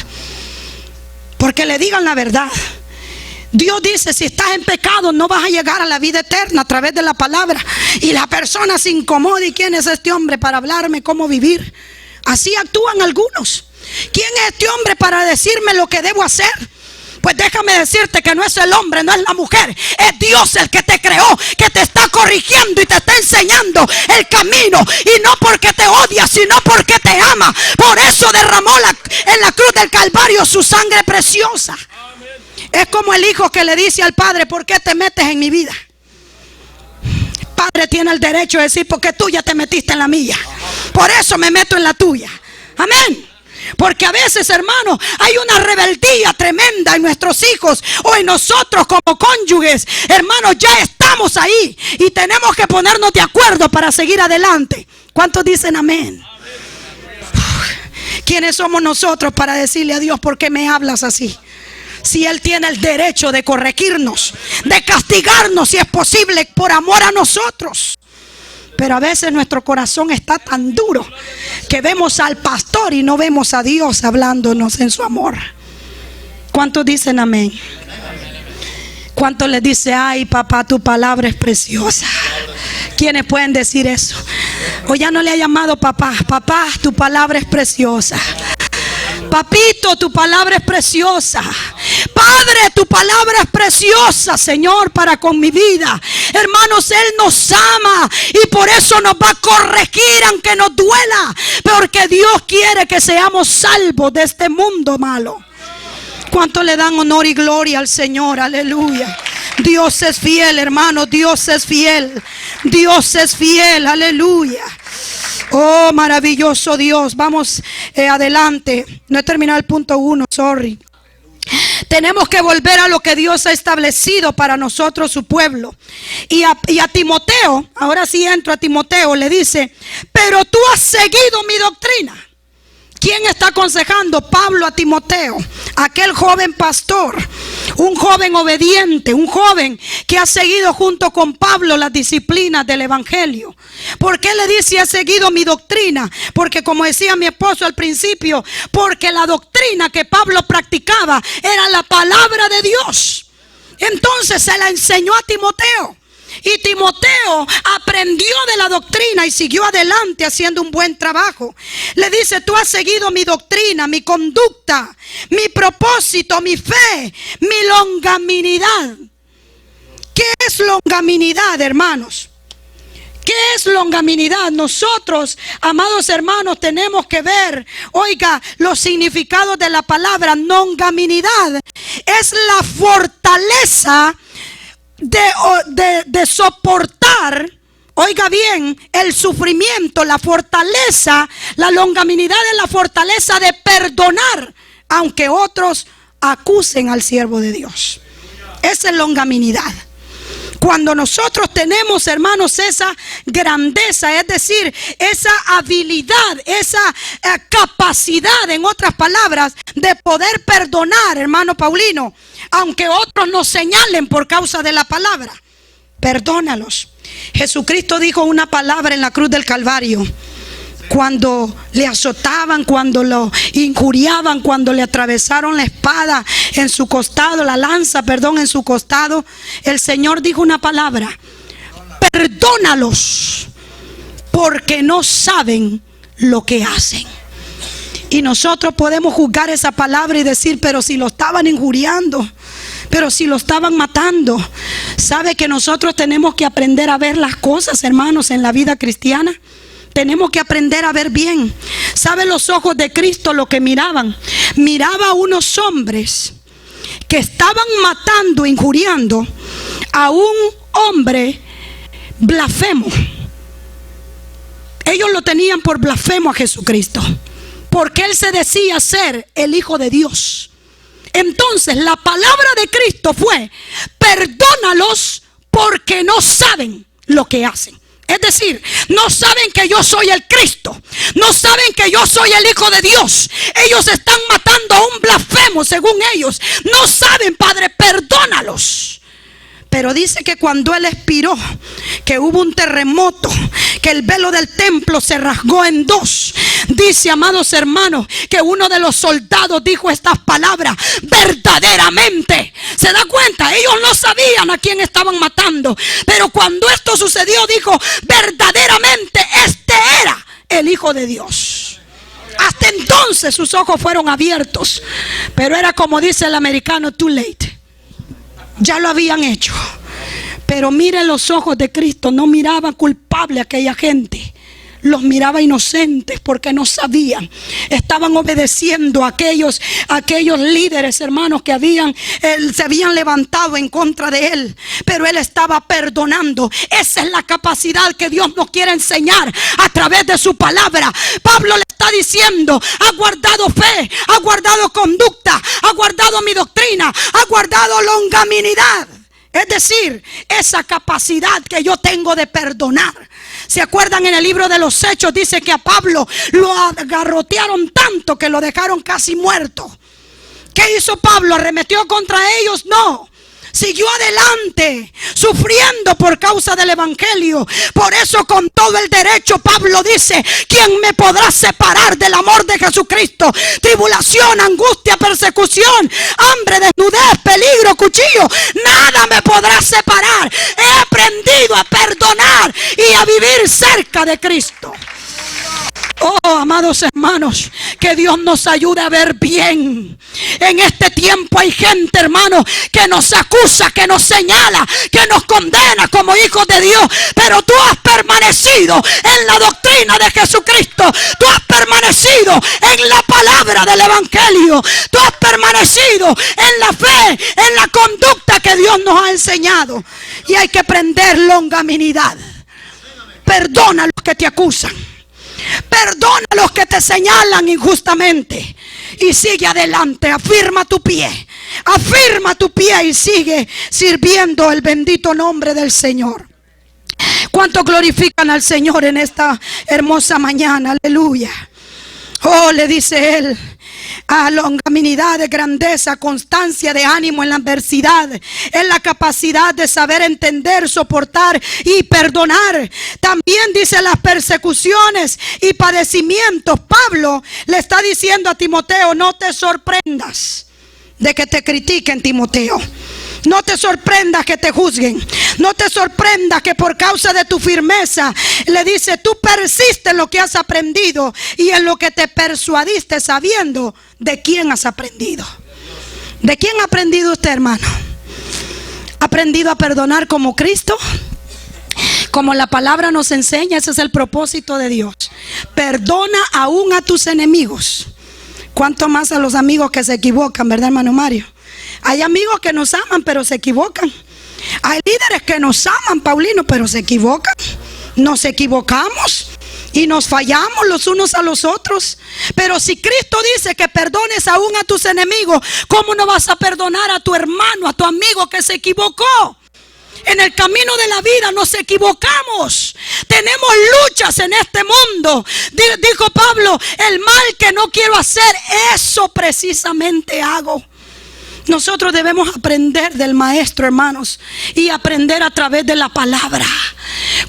Porque le digan la verdad. Dios dice: si estás en pecado no vas a llegar a la vida eterna a través de la palabra. Y la persona se incomoda: ¿y quién es este hombre para hablarme cómo vivir? Así actúan algunos. ¿Quién es este hombre para decirme lo que debo hacer? Pues déjame decirte que no es el hombre, no es la mujer, es Dios el que te creó, que te está corrigiendo y te está enseñando el camino. Y no porque te odia, sino porque te ama. Por eso derramó en la cruz del Calvario su sangre preciosa. Es como el hijo que le dice al padre: ¿por qué te metes en mi vida? El padre tiene el derecho de decir: porque tú ya te metiste en la mía, por eso me meto en la tuya. Amén. Porque a veces, hermanos, hay una rebeldía tremenda en nuestros hijos o en nosotros como cónyuges. Hermanos, ya estamos ahí y tenemos que ponernos de acuerdo para seguir adelante. ¿Cuántos dicen amén? ¿Quiénes somos nosotros para decirle a Dios: ¿por qué me hablas así? Si Él tiene el derecho de corregirnos, de castigarnos si es posible, por amor a nosotros. Pero a veces nuestro corazón está tan duro que vemos al pastor y no vemos a Dios hablándonos en su amor. ¿Cuántos dicen amén? ¿Cuántos les dice: ay, papá, tu palabra es preciosa? ¿Quiénes pueden decir eso? O ya no le ha llamado papá: papá, tu palabra es preciosa. Papito, tu palabra es preciosa. Padre, tu palabra es preciosa, Señor, para con mi vida. Hermanos, Él nos ama y por eso nos va a corregir aunque nos duela, porque Dios quiere que seamos salvos de este mundo malo. ¿Cuánto le dan honor y gloria al Señor? Aleluya. Dios es fiel, hermanos. Dios es fiel. Dios es fiel. Aleluya. Oh, maravilloso Dios. Vamos adelante. No he terminado el punto 1, sorry. Tenemos que volver a lo que Dios ha establecido para nosotros, su pueblo. Y a Timoteo, ahora sí entro a Timoteo, le dice: pero tú has seguido mi doctrina. ¿Quién está aconsejando? Pablo a Timoteo, aquel joven pastor, un joven obediente, un joven que ha seguido junto con Pablo las disciplinas del evangelio. ¿Por qué le dice: he seguido mi doctrina? Porque, como decía mi esposo al principio, porque la doctrina que Pablo practicaba era la palabra de Dios. Entonces se la enseñó a Timoteo. Y Timoteo aprendió de la doctrina y siguió adelante haciendo un buen trabajo. Le dice: tú has seguido mi doctrina, mi conducta, mi propósito, mi fe, mi longanimidad. ¿Qué es longanimidad, hermanos? ¿Qué es longanimidad? Nosotros, amados hermanos, tenemos que ver, oiga, los significados de la palabra longanimidad. Es la fortaleza de soportar, oiga bien, el sufrimiento, la fortaleza. La longanimidad es la fortaleza de perdonar, aunque otros acusen al siervo de Dios. Esa es longanimidad. Cuando nosotros tenemos, hermanos, esa grandeza, es decir, esa habilidad, esa capacidad, en otras palabras, de poder perdonar, hermano Paulino, aunque otros nos señalen por causa de la palabra, perdónalos. Jesucristo dijo una palabra en la cruz del Calvario. Cuando le azotaban, cuando lo injuriaban, cuando le atravesaron la espada en su costado, la lanza, perdón, en su costado, el Señor dijo una palabra: perdónalos, porque no saben lo que hacen. Y nosotros podemos juzgar esa palabra y decir: pero si lo estaban injuriando, pero si lo estaban matando. ¿Sabe que nosotros tenemos que aprender a ver las cosas, hermanos, en la vida cristiana? Tenemos que aprender a ver bien. ¿Sabe los ojos de Cristo lo que miraban? Miraba a unos hombres que estaban matando, injuriando a un hombre blasfemo. Ellos lo tenían por blasfemo a Jesucristo, porque Él se decía ser el Hijo de Dios. Entonces la palabra de Cristo fue: perdónalos porque no saben lo que hacen. Es decir, no saben que yo soy el Cristo, no saben que yo soy el Hijo de Dios. Ellos están matando a un blasfemo según ellos. No saben, Padre, perdónalos. Pero dice que cuando Él expiró, que hubo un terremoto, que el velo del templo se rasgó en dos. Dice, amados hermanos, que uno de los soldados dijo estas palabras: verdaderamente. ¿Se da cuenta? Ellos no sabían a quién estaban matando, pero cuando esto sucedió dijo: verdaderamente este era el Hijo de Dios. Hasta entonces sus ojos fueron abiertos, pero era como dice el americano: too late. Ya lo habían hecho. Pero miren los ojos de Cristo. No miraba culpable a aquella gente, los miraba inocentes porque no sabían. Estaban obedeciendo a aquellos líderes, hermanos, que se habían levantado en contra de Él. Pero Él estaba perdonando. Esa es la capacidad que Dios nos quiere enseñar a través de su palabra. Pablo le está diciendo: ha guardado fe, ha guardado conducta, ha guardado mi doctrina, ha guardado longanimidad. Es decir, esa capacidad que yo tengo de perdonar. ¿Se acuerdan? En el libro de los Hechos dice que a Pablo lo agarrotearon tanto que lo dejaron casi muerto. ¿Qué hizo Pablo? ¿Arremetió contra ellos? No. Siguió adelante, sufriendo por causa del evangelio. Por eso, con todo el derecho, Pablo dice: ¿quién me podrá separar del amor de Jesucristo? Tribulación, angustia, persecución, hambre, desnudez, peligro, cuchillo. Nada me podrá separar. He aprendido a perdonar y a vivir cerca de Cristo. Oh, amados hermanos, que Dios nos ayude a ver bien. En este tiempo hay gente, hermanos, que nos acusa, que nos señala, que nos condena como hijos de Dios. Pero tú has permanecido en la doctrina de Jesucristo. Tú has permanecido en la palabra del evangelio. Tú has permanecido en la fe, en la conducta que Dios nos ha enseñado. Y hay que aprender longanimidad. Perdona a los que te acusan. Perdona a los que te señalan injustamente y sigue adelante. Afirma tu pie y sigue sirviendo el bendito nombre del Señor. ¿Cuántos glorifican al Señor en esta hermosa mañana? Aleluya. Oh, le dice Él: a longanimidad, de grandeza, constancia de ánimo en la adversidad, en la capacidad de saber entender, soportar y perdonar. También dice las persecuciones y padecimientos. Pablo le está diciendo a Timoteo: no te sorprendas de que te critiquen, Timoteo. No te sorprendas que te juzguen. No te sorprenda que por causa de tu firmeza, le dice, tú persiste en lo que has aprendido y en lo que te persuadiste, sabiendo de quién has aprendido. ¿De quién ha aprendido usted, hermano? ¿Ha aprendido a perdonar como Cristo? Como la palabra nos enseña, ese es el propósito de Dios. Perdona aún a tus enemigos. ¿Cuánto más a los amigos que se equivocan, verdad, hermano Mario? Hay amigos que nos aman, pero se equivocan. Hay líderes que nos aman, Paulino, pero se equivocan. Nos equivocamos y nos fallamos los unos a los otros. Pero si Cristo dice que perdones aún a tus enemigos, ¿cómo no vas a perdonar a tu hermano, a tu amigo que se equivocó? En el camino de la vida nos equivocamos. Tenemos luchas en este mundo. Dijo Pablo, el mal que no quiero hacer, eso precisamente hago. Nosotros debemos aprender del maestro, hermanos, y aprender a través de la palabra.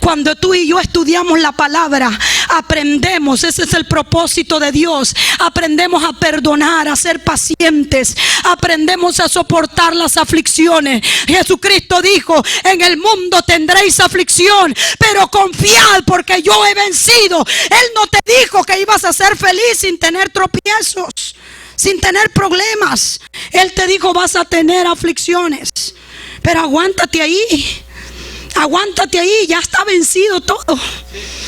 Cuando tú y yo estudiamos la palabra, aprendemos. Ese es el propósito de Dios. Aprendemos a perdonar, a ser pacientes. Aprendemos a soportar las aflicciones. Jesucristo dijo, en el mundo tendréis aflicción, pero confiad porque yo he vencido. Él no te dijo que ibas a ser feliz sin tener tropiezos, sin tener problemas. Él te dijo, vas a tener aflicciones, pero aguántate ahí. Aguántate ahí, ya está vencido todo.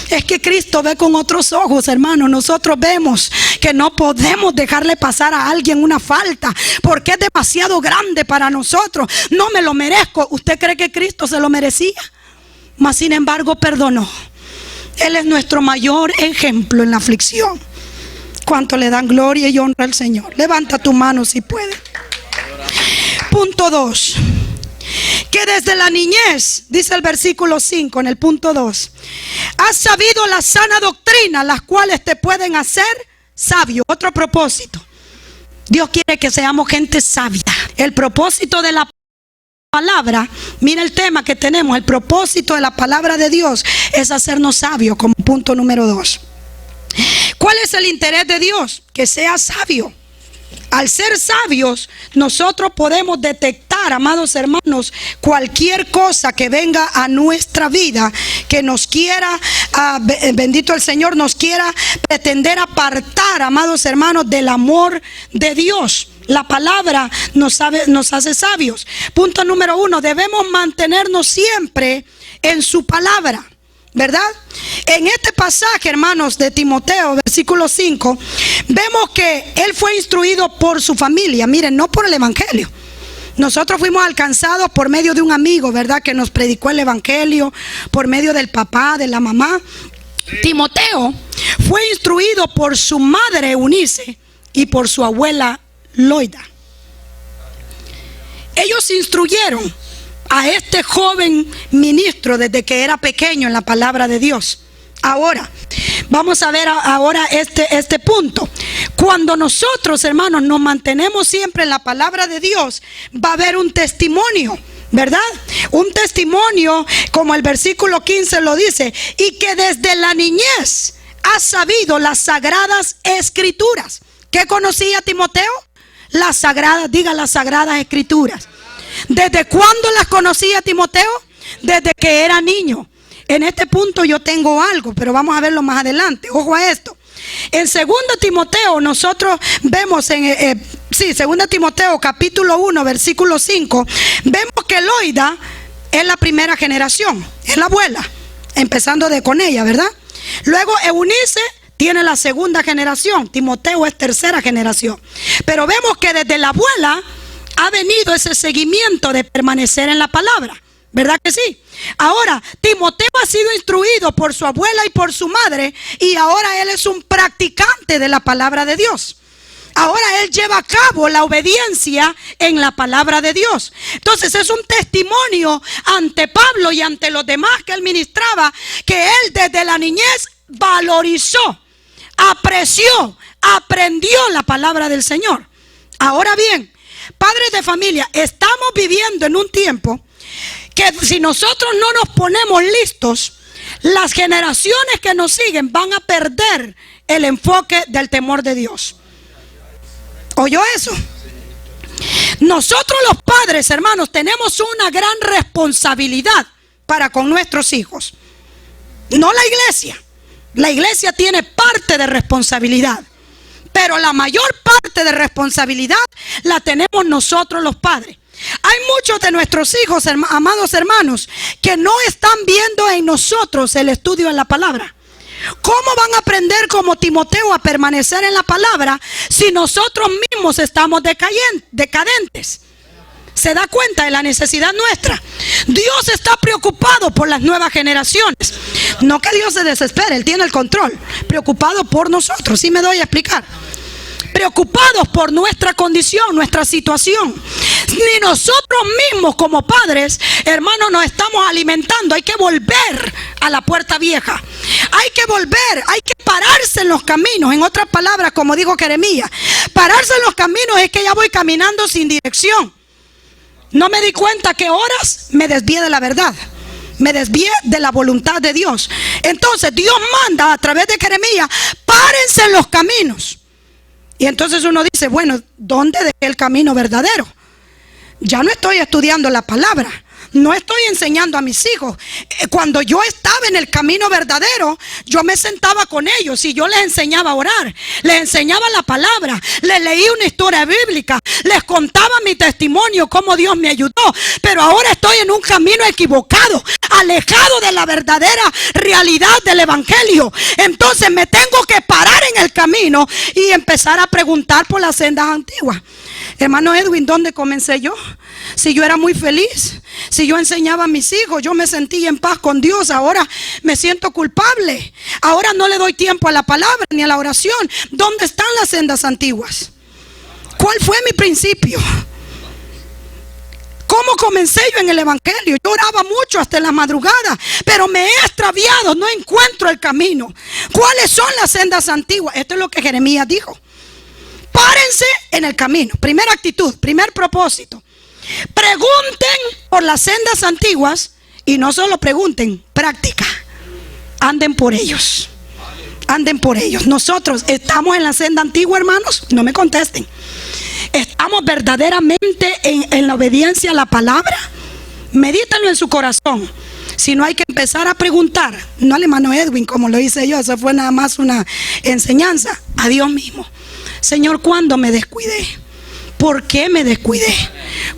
Es que Cristo ve con otros ojos, hermano. Nosotros vemos que no podemos dejarle pasar a alguien una falta, porque es demasiado grande para nosotros. No me lo merezco. ¿Usted cree que Cristo se lo merecía? Mas sin embargo perdonó. Él es nuestro mayor ejemplo en la aflicción. ¿Cuánto le dan gloria y honra al Señor? Levanta tu mano si puede. Punto 2. Que desde la niñez, dice el versículo 5 en el punto 2, has sabido la sana doctrina, las cuales te pueden hacer sabio. Otro propósito. Dios quiere que seamos gente sabia. El propósito de la palabra, mira el tema que tenemos, el propósito de la palabra de Dios es hacernos sabios, como punto número 2. ¿Cuál es el interés de Dios? Que sea sabio. Al ser sabios, nosotros podemos detectar, amados hermanos, cualquier cosa que venga a nuestra vida, que nos quiera, bendito el Señor, nos quiera pretender apartar, amados hermanos, del amor de Dios. La palabra nos hace sabios. Punto número 1, debemos mantenernos siempre en su palabra, ¿verdad? En este pasaje, hermanos, de Timoteo, versículo 5, vemos que él fue instruido por su familia. Miren, no por el evangelio. Nosotros fuimos alcanzados por medio de un amigo, ¿verdad?, que nos predicó el evangelio, por medio del papá, de la mamá. Timoteo fue instruido por su madre Eunice y por su abuela Loida. Ellos instruyeron a este joven ministro desde que era pequeño en la palabra de Dios. Ahora, vamos a ver ahora este punto. Cuando nosotros, hermanos, nos mantenemos siempre en la palabra de Dios, va a haber un testimonio, ¿verdad? Un testimonio, como el versículo 15 lo dice, y que desde la niñez has sabido las sagradas escrituras. ¿Qué conocía Timoteo? Las sagradas, diga las sagradas escrituras. ¿Desde cuándo las conocía Timoteo? Desde que era niño. En este punto yo tengo algo, pero vamos a verlo más adelante. Ojo a esto. En 2 Timoteo nosotros vemos en 2 Timoteo capítulo 1 versículo 5, vemos que Loida es la primera generación, es la abuela, empezando con ella, ¿verdad? Luego Eunice tiene la segunda generación, Timoteo es tercera generación. Pero vemos que desde la abuela ha venido ese seguimiento de permanecer en la palabra, ¿verdad que sí? Ahora, Timoteo ha sido instruido por su abuela y por su madre, y ahora él es un practicante de la palabra de Dios. Ahora él lleva a cabo la obediencia en la palabra de Dios. Entonces es un testimonio ante Pablo y ante los demás que él ministraba, que él desde la niñez valorizó, apreció, aprendió la palabra del Señor. Ahora bien, padres de familia, estamos viviendo en un tiempo que si nosotros no nos ponemos listos, las generaciones que nos siguen van a perder el enfoque del temor de Dios. ¿Oyó eso? Nosotros los padres, hermanos, tenemos una gran responsabilidad para con nuestros hijos. No la iglesia. La iglesia tiene parte de responsabilidad, pero la mayor parte de responsabilidad la tenemos nosotros los padres. Hay muchos de nuestros hijos, amados hermanos, que no están viendo en nosotros el estudio de la palabra. ¿Cómo van a aprender como Timoteo a permanecer en la palabra si nosotros mismos estamos decadentes? ¿Se da cuenta de la necesidad nuestra? Dios está preocupado por las nuevas generaciones. No que Dios se desespere, Él tiene el control. Preocupado por nosotros, ¿sí me doy a explicar? Preocupados por nuestra condición, nuestra situación. Ni nosotros mismos como padres, hermanos, nos estamos alimentando. Hay que volver a la puerta vieja. Hay que volver, hay que pararse en los caminos. En otras palabras, como dijo Jeremías, pararse en los caminos es que ya voy caminando sin dirección. No me di cuenta que horas me desvié de la verdad. Me desvié de la voluntad de Dios. Entonces Dios manda a través de Jeremías: párense en los caminos. Y entonces uno dice: bueno, ¿dónde dejé el camino verdadero? Ya no estoy estudiando la palabra, no estoy enseñando a mis hijos. Cuando yo estaba en el camino verdadero, yo me sentaba con ellos y yo les enseñaba a orar, les enseñaba la palabra, les leí una historia bíblica, les contaba mi testimonio, cómo Dios me ayudó. Pero ahora estoy en un camino equivocado, alejado de la verdadera realidad del evangelio. Entonces me tengo que parar en el camino y empezar a preguntar por las sendas antiguas. Hermano Edwin, ¿dónde comencé yo? Si yo era muy feliz, si yo enseñaba a mis hijos, yo me sentía en paz con Dios. Ahora me siento culpable. Ahora no le doy tiempo a la palabra ni a la oración. ¿Dónde están las sendas antiguas? ¿Cuál fue mi principio? ¿Cómo comencé yo en el evangelio? Yo oraba mucho hasta la madrugada, pero me he extraviado, no encuentro el camino. ¿Cuáles son las sendas antiguas? Esto es lo que Jeremías dijo. Párense en el camino. Primera actitud, primer propósito. Pregunten por las sendas antiguas y no solo pregunten, práctica. Anden por ellos. Anden por ellos. Nosotros estamos en la senda antigua, hermanos. No me contesten. ¿Estamos verdaderamente en la obediencia a la palabra? Medítenlo en su corazón. Si no, hay que empezar a preguntar. No al hermano Edwin como lo hice yo. Eso fue nada más una enseñanza. A Dios mismo. Señor, ¿cuándo me descuidé? ¿Por qué me descuidé?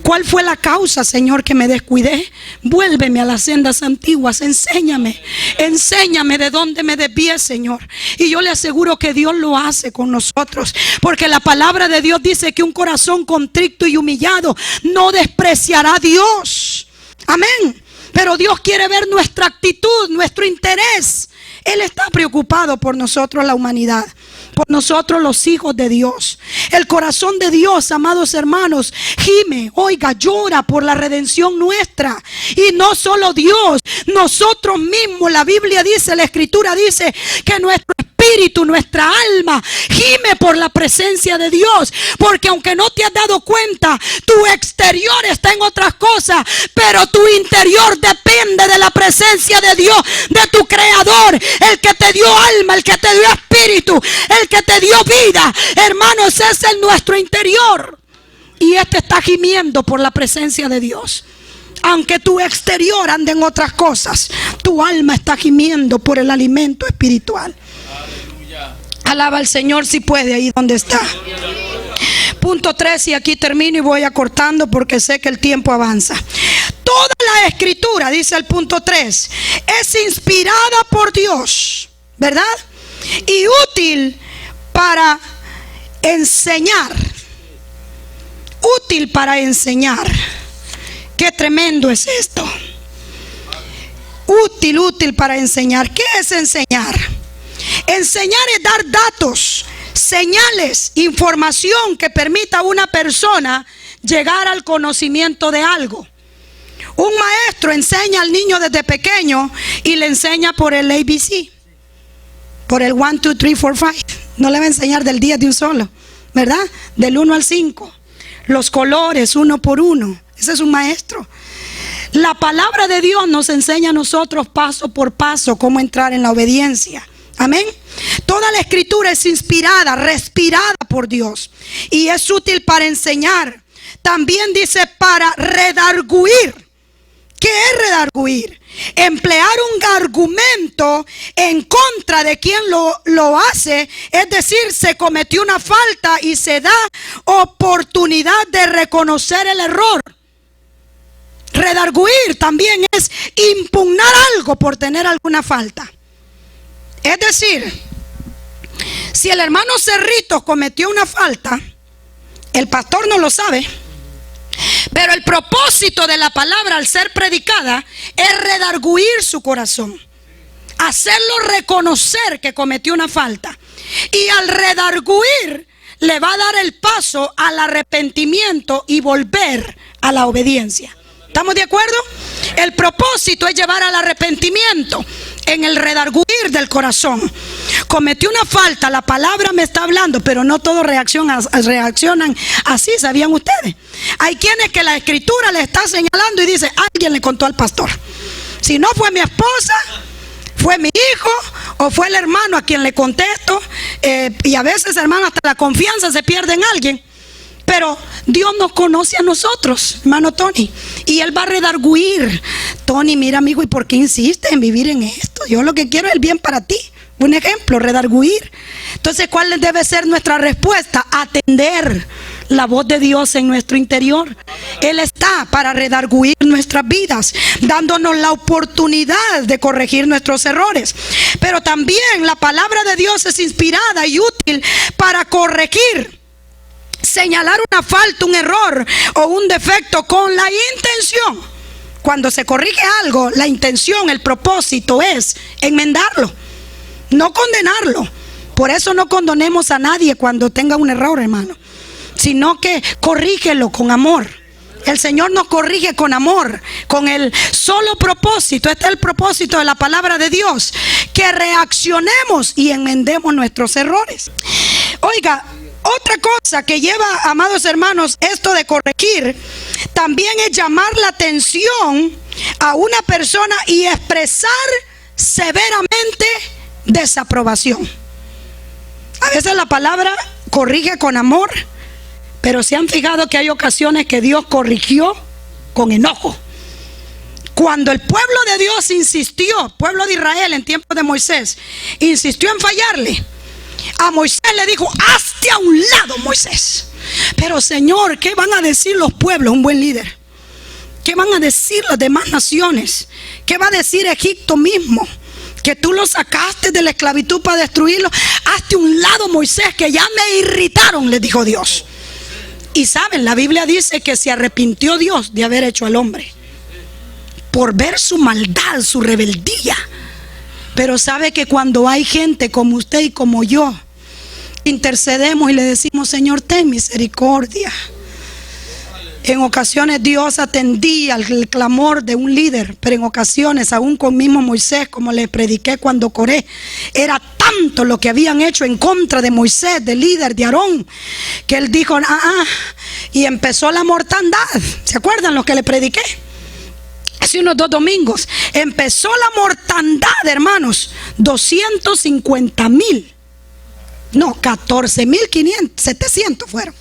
¿Cuál fue la causa, Señor, que me descuidé? Vuélveme a las sendas antiguas. Enséñame de dónde me desvié, Señor. Y yo le aseguro que Dios lo hace con nosotros, porque la palabra de Dios dice que un corazón contrito y humillado no despreciará a Dios. Amén. Pero Dios quiere ver nuestra actitud, nuestro interés. Él está preocupado por nosotros, la humanidad, por nosotros los hijos de Dios. El corazón de Dios, amados hermanos, gime, oiga, llora por la redención nuestra. Y no solo Dios, nosotros mismos. La Biblia dice, la Escritura dice que nuestro espíritu, nuestra alma gime por la presencia de Dios. Porque aunque no te has dado cuenta, tu exterior está en otras cosas, pero tu interior depende de la presencia de Dios, de tu Creador, el que te dio alma, el que te dio espíritu, el que te dio vida. Hermanos, ese es nuestro interior, y este está gimiendo por la presencia de Dios. Aunque tu exterior ande en otras cosas, tu alma está gimiendo por el alimento espiritual. Alaba al Señor si puede, ahí donde está. Punto 3, y aquí termino y voy acortando porque sé que el tiempo avanza. Toda la escritura, dice el punto 3, es inspirada por Dios, ¿verdad? Y útil para enseñar. Útil para enseñar. Qué tremendo es esto. Útil para enseñar. ¿Qué es enseñar? Enseñar es dar datos, señales, información que permita a una persona llegar al conocimiento de algo. Un maestro enseña al niño desde pequeño y le enseña por el ABC, por el 1, 2, 3, 4, 5. No le va a enseñar del 10 de un solo, ¿verdad? Del 1 al 5. Los colores, uno por uno. Ese es un maestro. La palabra de Dios nos enseña a nosotros paso por paso cómo entrar en la obediencia. Amén. Toda la escritura es inspirada, respirada por Dios, y es útil para enseñar. también dice para redarguir. ¿Qué es redarguir? Emplear un argumento en contra de quien lo hace, es decir, se cometió una falta y se da oportunidad de reconocer el error. Redarguir también es impugnar algo por tener alguna falta. Es decir, si el hermano Cerrito cometió una falta, el pastor no lo sabe, pero el propósito de la palabra al ser predicada es redarguir su corazón, hacerlo reconocer que cometió una falta, y al redarguir le va a dar el paso al arrepentimiento y volver a la obediencia. ¿Estamos de acuerdo? El propósito es llevar al arrepentimiento en el redarguir del corazón. Cometió una falta, la palabra me está hablando, pero no todos reaccionan así, ¿sabían ustedes? Hay quienes que la escritura le está señalando y dice, alguien le contó al pastor. Si no fue mi esposa, fue mi hijo o fue el hermano a quien le contesto. Y a veces, hermano, hasta la confianza se pierde en alguien. Pero Dios nos conoce a nosotros, hermano Tony, y Él va a redarguir. Tony, mira amigo, ¿y por qué insistes en vivir en esto? Yo lo que quiero es el bien para ti. Un ejemplo, redarguir. Entonces, ¿cuál debe ser nuestra respuesta? Atender la voz de Dios en nuestro interior. Él está para redarguir nuestras vidas, dándonos la oportunidad de corregir nuestros errores. Pero también la palabra de Dios es inspirada y útil para corregir, señalar una falta, un error o un defecto con la intención. Cuando se corrige algo, la intención, el propósito es enmendarlo, no condenarlo. Por eso no condenemos a nadie cuando tenga un error, hermano, sino que corrígelo con amor. El Señor nos corrige con amor, con el solo propósito. Este es el propósito de la palabra de Dios, que reaccionemos y enmendemos nuestros errores. Oiga, otra cosa que lleva, amados hermanos, esto de corregir, también es llamar la atención a una persona y expresar severamente desaprobación. A veces la palabra corrige con amor, pero se han fijado que hay ocasiones que Dios corrigió con enojo. Cuando el pueblo de Dios insistió, pueblo de Israel en tiempos de Moisés, insistió en fallarle, a Moisés le dijo, hazte a un lado, Moisés. Pero Señor, ¿qué van a decir los pueblos? Un buen líder. ¿Qué van a decir las demás naciones? ¿Qué va a decir Egipto mismo? Que tú lo sacaste de la esclavitud para destruirlo. Hazte a un lado, Moisés, que ya me irritaron, les dijo Dios. Y saben, la Biblia dice que se arrepintió Dios de haber hecho al hombre, por ver su maldad, su rebeldía. Pero sabe que cuando hay gente como usted y como yo, intercedemos y le decimos, Señor, ten misericordia. En ocasiones Dios atendía al clamor de un líder, pero en ocasiones, aún con mismo Moisés, como le prediqué cuando Coré, era tanto lo que habían hecho en contra de Moisés, del líder, de Aarón, que él dijo, y empezó la mortandad. ¿Se acuerdan lo que le prediqué? Hace unos 2 domingos empezó la mortandad, hermanos. 250,000, no, 14,700 fueron.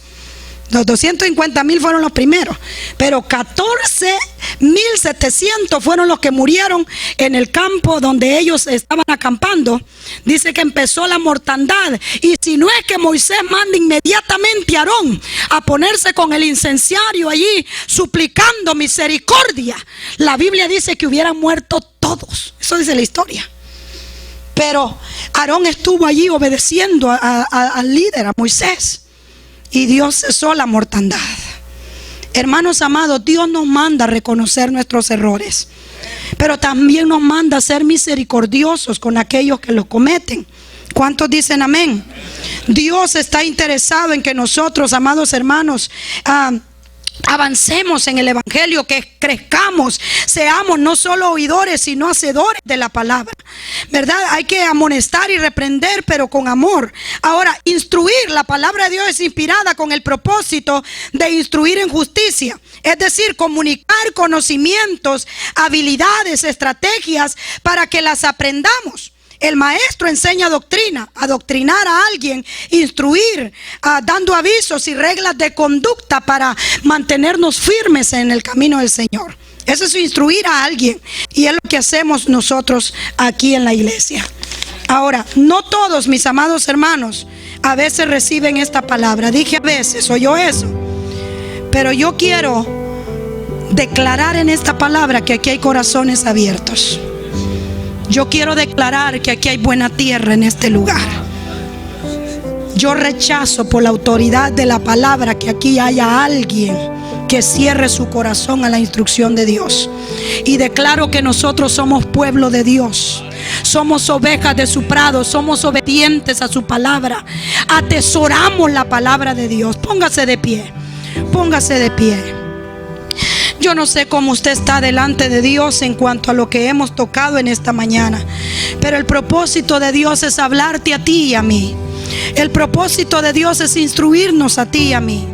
Los 250,000 fueron los primeros, pero 14,700 fueron los que murieron en el campo donde ellos estaban acampando. Dice que empezó la mortandad, y si no es que Moisés manda inmediatamente a Aarón a ponerse con el incensario allí suplicando misericordia, la Biblia dice que hubieran muerto todos. Eso dice la historia. Pero Aarón estuvo allí obedeciendo al líder, a Moisés, y Dios cesó la mortandad. Hermanos amados, Dios nos manda a reconocer nuestros errores, pero también nos manda a ser misericordiosos con aquellos que los cometen. ¿Cuántos dicen amén? Dios está interesado en que nosotros, amados hermanos, avancemos en el evangelio, que crezcamos, seamos no solo oidores sino hacedores de la palabra, ¿verdad? Hay que amonestar y reprender, pero con amor. Ahora, instruir, la palabra de Dios es inspirada con el propósito de instruir en justicia, es decir, comunicar conocimientos, habilidades, estrategias para que las aprendamos. El maestro enseña doctrina, adoctrinar a alguien, instruir, dando avisos y reglas de conducta para mantenernos firmes en el camino del Señor. Eso es instruir a alguien, y es lo que hacemos nosotros aquí en la iglesia. Ahora, no todos, mis amados hermanos, a veces reciben esta palabra. Dije a veces, oyó eso. Pero yo quiero declarar en esta palabra que aquí hay corazones abiertos. Yo quiero declarar que aquí hay buena tierra en este lugar. Yo rechazo por la autoridad de la palabra que aquí haya alguien que cierre su corazón a la instrucción de Dios. Y declaro que nosotros somos pueblo de Dios. Somos ovejas de su prado, somos obedientes a su palabra. Atesoramos la palabra de Dios. Póngase de pie, póngase de pie. Yo no sé cómo usted está delante de Dios en cuanto a lo que hemos tocado en esta mañana, pero el propósito de Dios es hablarte a ti y a mí. El propósito de Dios es instruirnos a ti y a mí.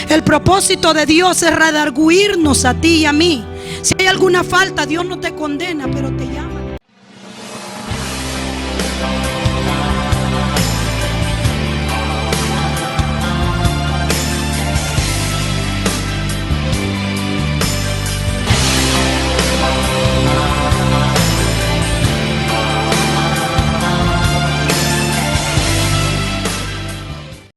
El propósito de Dios es redarguirnos a ti y a mí. Si hay alguna falta, Dios no te condena, pero te llama.